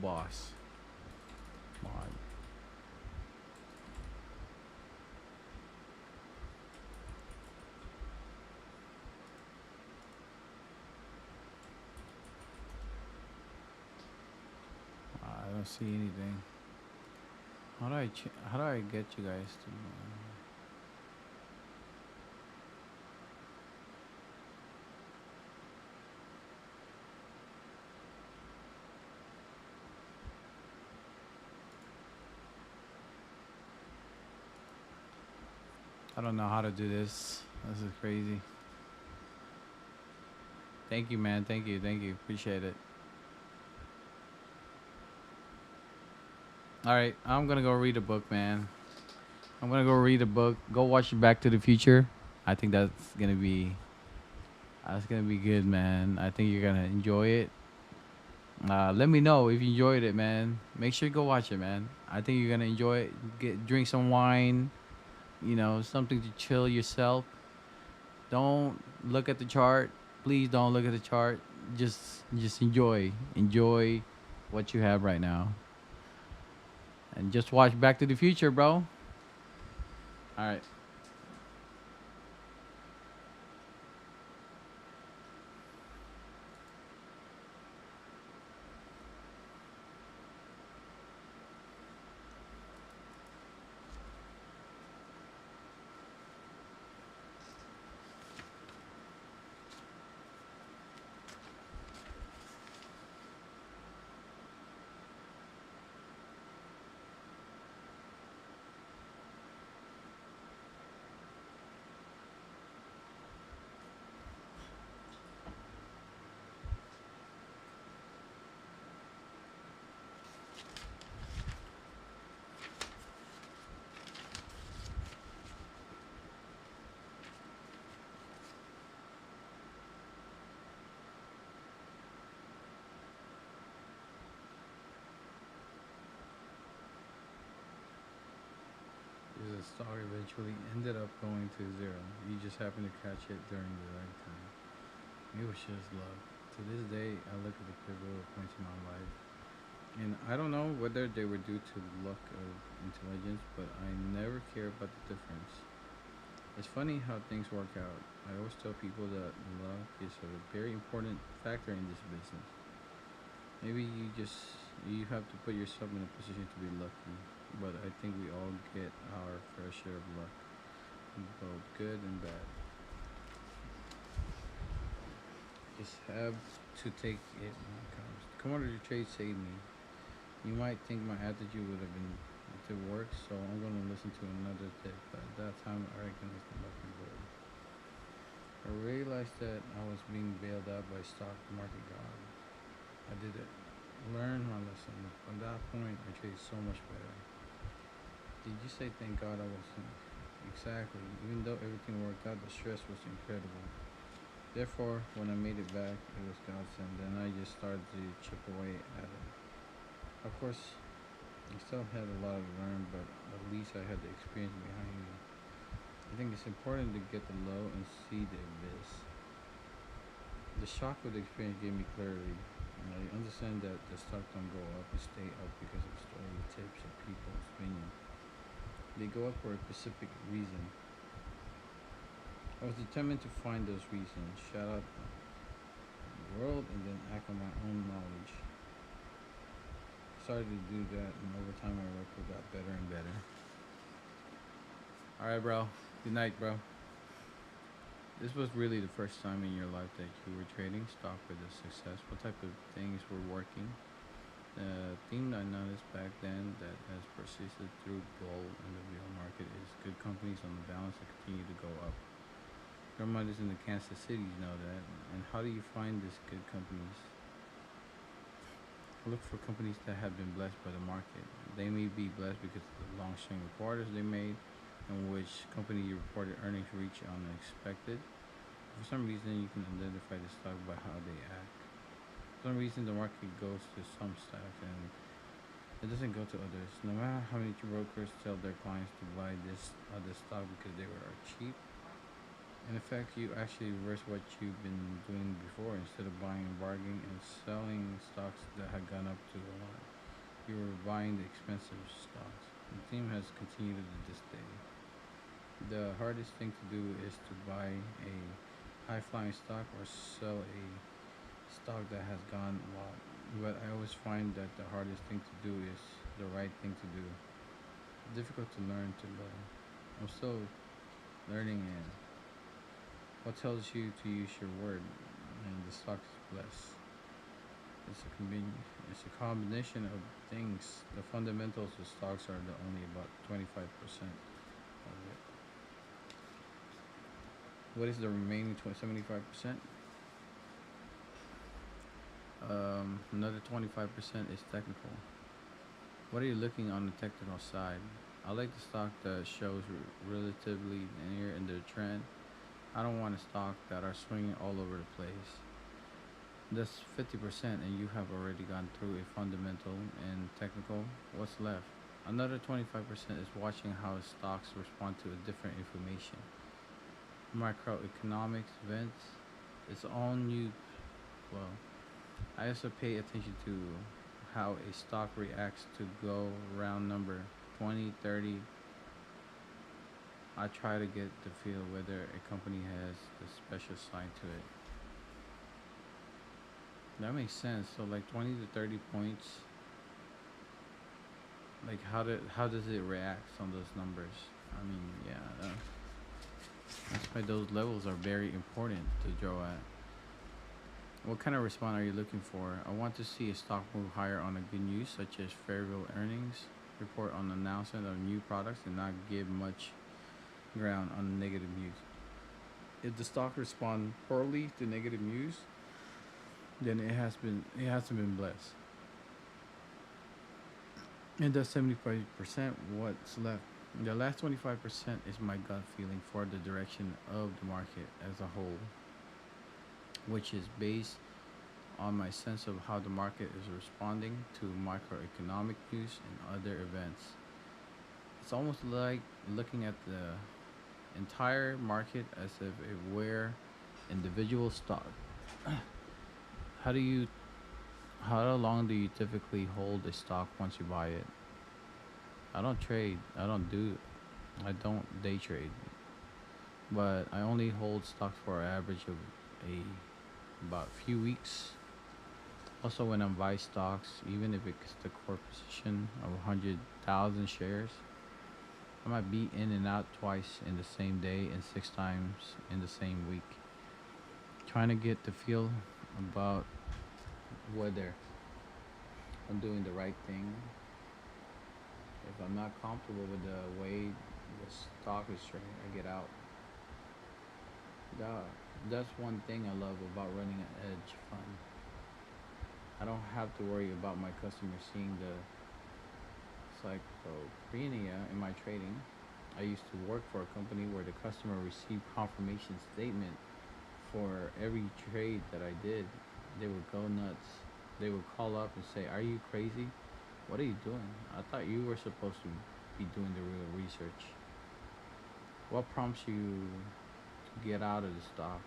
Boss. Mod. I don't see anything. How do I get you guys to I don't know how to do this. This is crazy. Thank you, man. Thank you. Thank you. Appreciate it. All right, I'm gonna go read a book, man. I'm gonna go read a book. Go watch Back to the Future. I think that's gonna be good, man. I think you're gonna enjoy it. Let me know if you enjoyed it, man. Make sure you go watch it, man. I think you're gonna enjoy it. Drink some wine. Something to chill yourself. Don't look at the chart. Please don't look at the chart. Just enjoy what you have right now, and just watch Back to the Future, bro. All right. The stock eventually ended up going to zero. You just happened to catch it during the right time. It was just luck. To this day, I look at the pivotal points in my life And I don't know whether they were due to luck or intelligence, but I never care about the difference. It's funny how things work out. I always tell people that luck is a very important factor in this business. Maybe you have to put yourself in a position to be lucky, but I think we all get our fair share of luck, both good and bad. Just have to take it when it comes. Commodity trade saved me. You might think my attitude would have been to work, so I'm going to listen to another tip. But at that time, I recognized the luck involved. I realized that I was being bailed out by stock market god. I did it. Learn my lesson. From that point, I traded so much better. Did you say thank God I wasn't? Exactly. Even though everything worked out, the stress was incredible. Therefore, when I made it back, it was godsend. Then I just started to chip away at it. Of course, I still had a lot to learn, but at least I had the experience behind me. I think it's important to get the low and see the abyss. The shock of the experience gave me clarity, and I understand that the stock don't go up and stay up because of story tips or people's opinion. They go up for a specific reason. I was determined to find those reasons, shout out the world, and then act on my own knowledge. Started to do that, and over time my record got better and better. All right, bro. Good night, bro. This was really the first time in your life that you were trading stock with a success. What type of things were working? The theme I noticed back then that has persisted through bull and the real market is good companies on the balance that continue to go up. Grandmothers in the Kansas Cities know that. And how do you find these good companies? Look for companies that have been blessed by the market. They may be blessed because of the long string of quarters they made, in which company reported earnings reach unexpected. For some reason, you can identify the stock by how they act. For some reason, the market goes to some stocks and it doesn't go to others. No matter how many brokers tell their clients to buy this other stock because they were cheap, in effect, you actually reverse what you've been doing before. Instead of buying and bargaining and selling stocks that had gone up to a lot, you were buying the expensive stocks. The theme has continued to this day. The hardest thing to do is to buy a high flying stock or sell a stock that has gone a lot. But I always find that the hardest thing to do is the right thing to do. Difficult to learn to love. I'm still learning, and what tells you to use your word, and the stock is blessed. It's a combination of things. The fundamentals of stocks are the only about 25% of it. What is the remaining 75%? Another 25% is technical. What are you looking on the technical side? I like the stock that shows relatively linear in the trend. I don't want a stock that are swinging all over the place. That's 50%, and you have already gone through a fundamental and technical. What's left? Another 25% is watching how stocks respond to a different information. Microeconomics events, its own new. Well, I also pay attention to how a stock reacts to go round number 20, 30. I try to get the feel whether a company has the special side to it. That makes sense. So like 20 to 30 points. Like how does it react on those numbers? I mean, yeah, that's why those levels are very important to draw at. What kind of response are you looking for? I want to see a stock move higher on a good news, such as favorable earnings, report on announcement of new products, and not give much ground on negative news. If the stock responds poorly to negative news, then it hasn't been blessed. And that's 75%. What's left? The last 25% is my gut feeling for the direction of the market as a whole, which is based on my sense of how the market is responding to macroeconomic news and other events. It's almost like looking at the entire market as if it were individual stock. How do you How long do you typically hold a stock once you buy it? I don't trade. I don't day trade, but I only hold stocks for an average of a about few weeks. Also, when I buy stocks, even if it's the core position of 100,000 shares, I might be in and out twice in the same day and 6 times in the same week, trying to get the feel about whether I'm doing the right thing. If I'm not comfortable with the way the stock is trading, I get out. That, that's one thing I love about running an edge fund. I don't have to worry about my customers seeing the cyclopedia in my trading. I used to work for a company where the customer received confirmation statement for every trade that I did. They would go nuts. They would call up and say, "Are you crazy? What are you doing? I thought you were supposed to be doing the real research. What prompts you to get out of the stock?"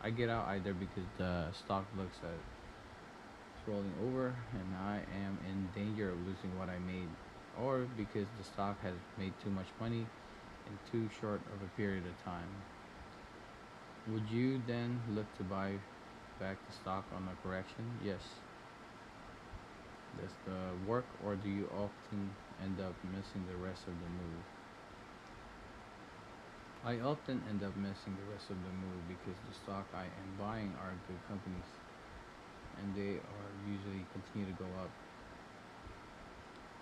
I get out either because the stock looks at it's rolling over and I am in danger of losing what I made, or because the stock has made too much money in too short of a period of time. Would you then look to buy back the stock on a correction? Yes. Does the work, or do you often end up missing the rest of the move? I often end up missing the rest of the move because the stock I am buying are good companies and they are usually continue to go up.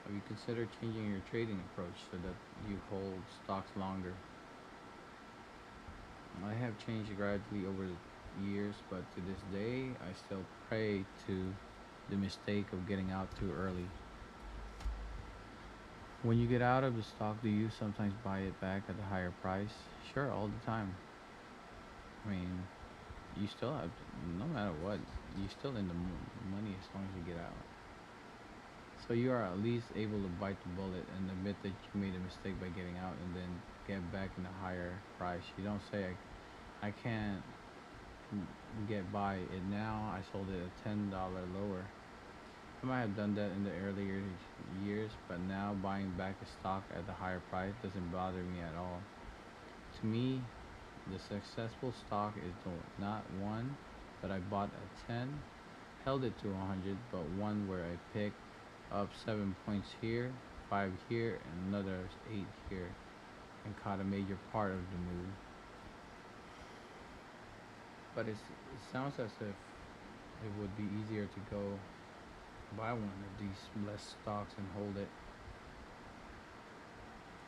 Have you considered changing your trading approach so that you hold stocks longer? I have changed gradually over the years, but to this day, I still prey to the mistake of getting out too early. When you get out of the stock, do you sometimes buy it back at a higher price? Sure, all the time. I mean, you still have, no matter what, you're still in the money as long as you get out. So you are at least able to bite the bullet and admit that you made a mistake by getting out and then get back in a higher price. You don't say, I can't get by it now. I sold it at $10 lower. I might have done that in the earlier years, but now buying back a stock at the higher price doesn't bother me at all. To me, the successful stock is not one that I bought at 10, held it to 100, but one where I picked up 7 points here, 5 here, and another 8 here, and caught a major part of the move. But it sounds as if it would be easier to go buy one of these less stocks and hold it.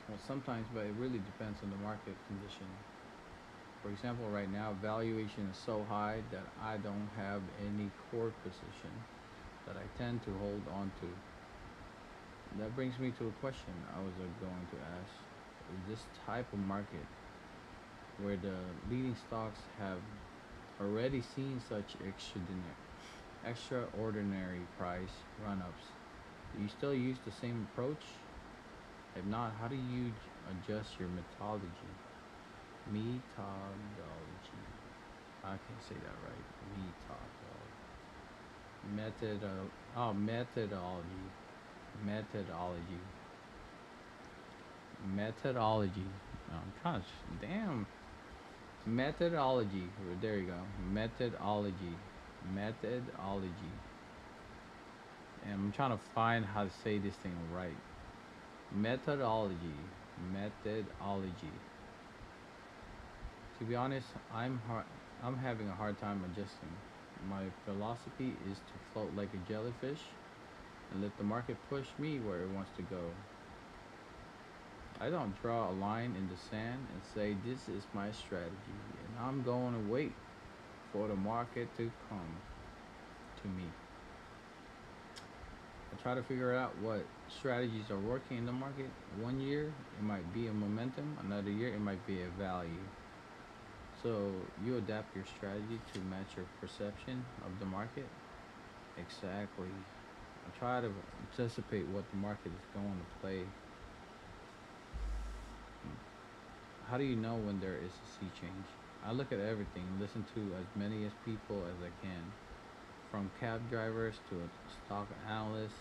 Well, sometimes, but it really depends on the market condition. For example, right now, valuation is so high that I don't have any core position that I tend to hold on to. That brings me to a question I was going to ask. Is this type of market where the leading stocks have already seen such extraordinary price run-ups, do you still use the same approach? If not, how do you adjust your methodology? Methodology. I can't say that right. Methodology. Methodology. Methodology. I'm trying to. Damn. Methodology. There you go. Methodology. Methodology. And I'm trying to find how to say this thing right. Methodology. Methodology. To be honest, I'm having a hard time adjusting. My philosophy is to float like a jellyfish and let the market push me where it wants to go. I don't draw a line in the sand and say this is my strategy and I'm going to wait for the market to come to me. I try to figure out what strategies are working in the market. One year it might be a momentum, another year it might be a value. So you adapt your strategy to match your perception of the market. Exactly. I try to anticipate what the market is going to play. How do you know when there is a sea change? I look at everything, listen to as many as people as I can. from cab drivers to a stock analyst.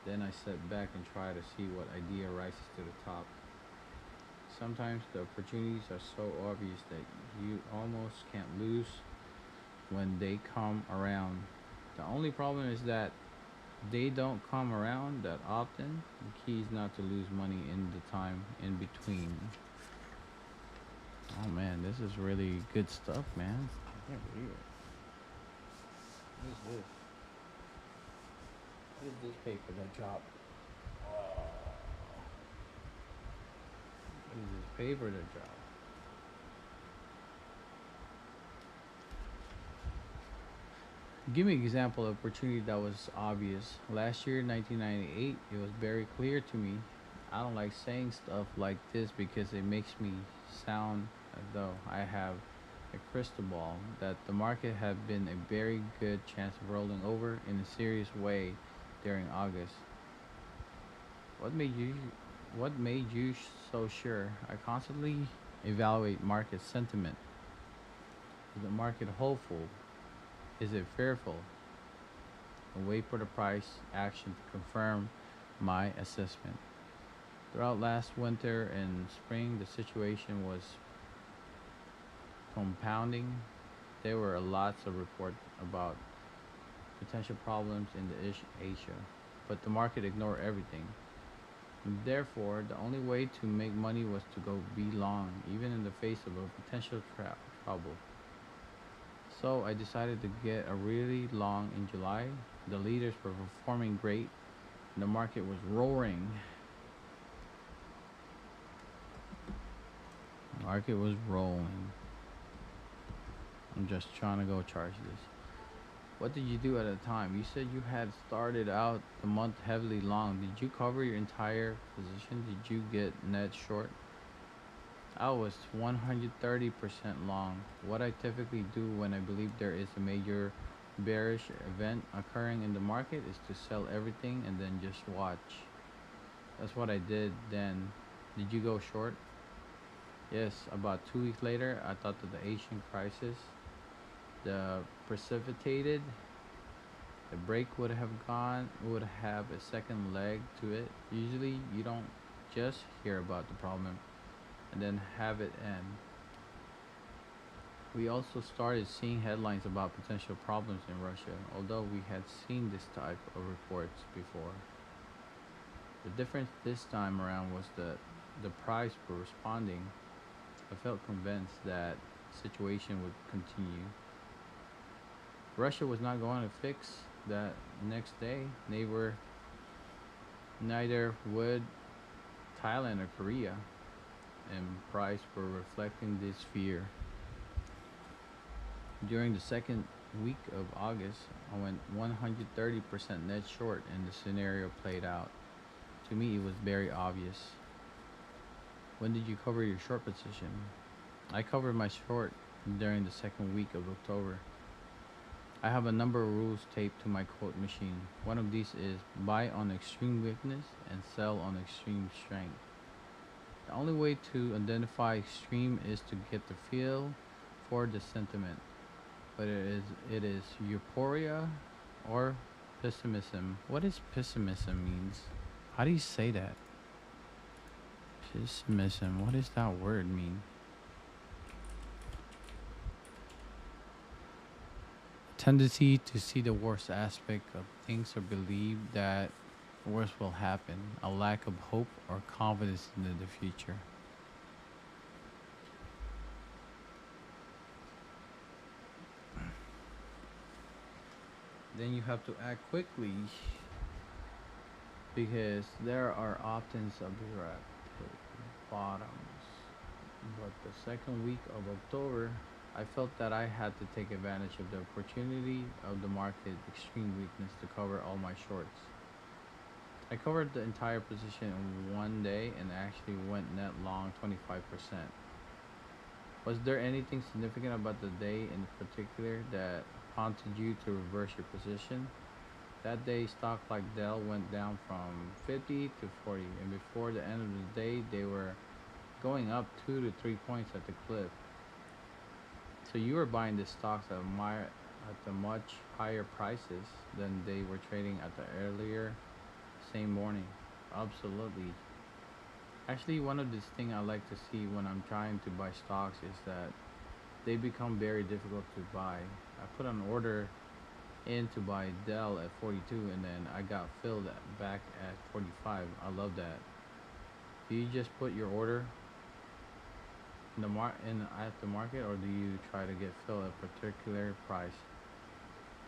Then I sit back and try to see what idea rises to the top. Sometimes the opportunities are so obvious that you almost can't lose when they come around. The only problem is that they don't come around that often. The key is not to lose money in the time in between. Oh man, this is really good stuff, man. I can't believe it. What is this? What is this paper that dropped? What is this paper that dropped? Give me an example of opportunity that was obvious. Last year, 1998, it was very clear to me. I don't like saying stuff like this because it makes me sound as though I have a crystal ball that the market had been a very good chance of rolling over in a serious way during August. What made you what made you so sure? I constantly evaluate market sentiment. Is the market hopeful? Is it fearful? And wait for the price action to confirm my assessment. Throughout last winter and spring, the situation was compounding. There were lots of reports about potential problems in the Asia, but the market ignored everything. Therefore, the only way to make money was to go be long, even in the face of a potential trouble. So I decided to get a really long in July. The leaders were performing great. The market was roaring. The market was rolling. I'm just trying to go charge this. What did you do at the time? You said you had started out the month heavily long. Did you cover your entire position? Did you get net short? I was 130% long. What I typically do when I believe there is a major bearish event occurring in the market is to sell everything and then just watch. That's what I did then. Did you go short? Yes, about 2 weeks later, I thought that the Asian crisis, the precipitated, the break would have a second leg to it. Usually, you don't just hear about the problem and then have it end. We also started seeing headlines about potential problems in Russia, although we had seen this type of reports before. The difference this time around was that the price were responding. I felt convinced that the situation would continue. Russia was not going to fix that next day. Neither would Thailand or Korea, and price were reflecting this fear. During the second week of August, I went 130% net short and the scenario played out. To me, it was very obvious. When did you cover your short position? I covered my short during the second week of October. I have a number of rules taped to my quote machine. One of these is buy on extreme weakness and sell on extreme strength. The only way to identify extreme is to get the feel for the sentiment, whether it is euphoria or pessimism. What does pessimism means? How do you say that? Pessimism. What does that word mean? Tendency to see the worst aspect of things or believe that worse will happen. A lack of hope or confidence in the future. Then you have to act quickly because there are often abrupt bottoms. But the second week of October, I felt that I had to take advantage of the opportunity of the market extreme weakness to cover all my shorts. I covered the entire position in one day and actually went net long 25%. Was there anything significant about the day in particular that prompted you to reverse your position? That day, stock like Dell went down from 50 to 40, and before the end of the day, they were going up 2 to 3 points at the clip. So you were buying the stocks at at the much higher prices than they were trading at the earlier same morning. Absolutely. Actually, one of these things I like to see when I'm trying to buy stocks is that they become very difficult to buy. I put an order in to buy Dell at 42, and then I got filled back at 45. I love that. Do you just put your order in at the market, or do you try to get filled at a particular price?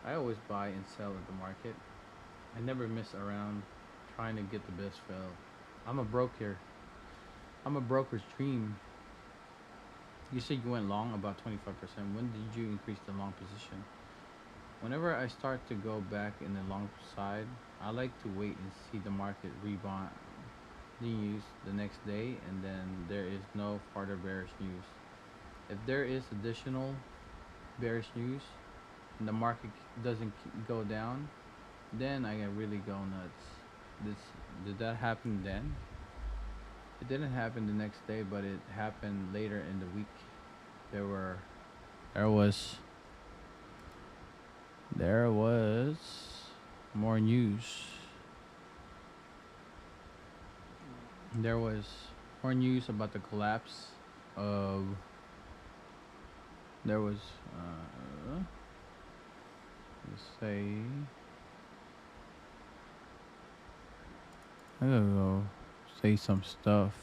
I always buy and sell at the market. I never miss around trying to get the best fill. I'm a broker. I'm a broker's dream. You said you went long about 25%. When did you increase the long position? Whenever I start to go back in the long side, I like to wait and see the market rebound news the next day, and then there is no further bearish news. If there is additional bearish news and the market doesn't go down, then I can really go nuts. This did that happen then? It didn't happen the next day, but it happened later in the week. There were there was there was more news. There was more news about the collapse of there was let's say I gotta go say some stuff.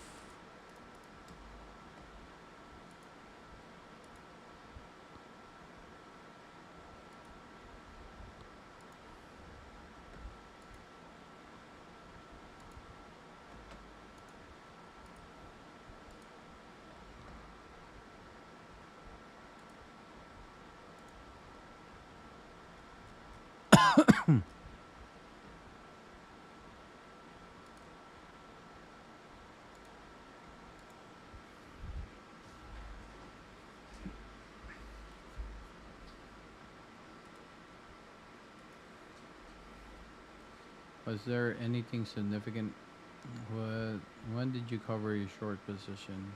Was there anything significant? What? When did you cover your short position?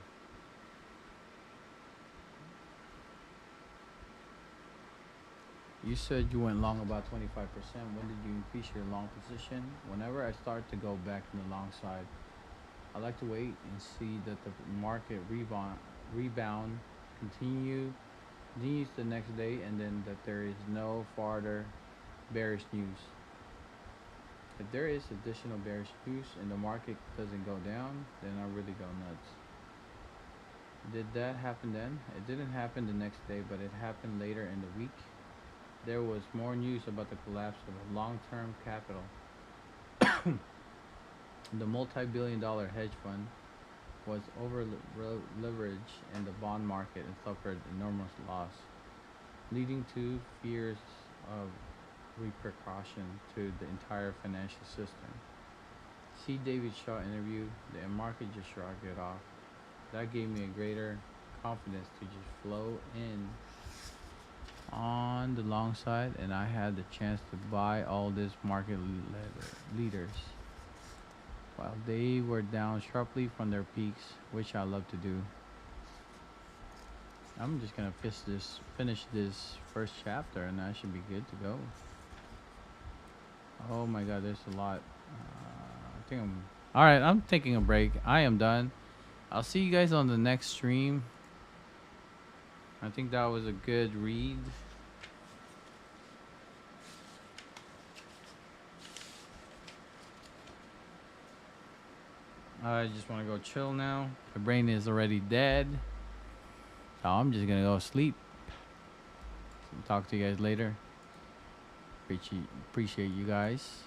You said you went long about 25%. When did you increase your long position? Whenever I start to go back in the long side, I like to wait and see that the market rebound continues the next day, and then that there is no further bearish news. If there is additional bearish news and the market doesn't go down, then I really go nuts. Did that happen then? It didn't happen the next day, but it happened later in the week. There was more news about the collapse of long-term capital. The multi-billion-dollar hedge fund was over leveraged in the bond market and suffered enormous loss, leading to fears of repercussion to the entire financial system. See David Shaw interview, the market just shrugged it off. That gave me a greater confidence to just flow in on the long side, and I had the chance to buy all these market leaders while they were down sharply from their peaks, which I love to do. I'm just gonna finish this first chapter, and I should be good to go. Oh my god, there's a lot. I think I'm all right. I'm taking a break. I am done. I'll see you guys on the next stream. I think that was a good read. I just want to go chill now. My brain is already dead. So I'm just going to go sleep. Talk to you guys later. Appreciate you guys.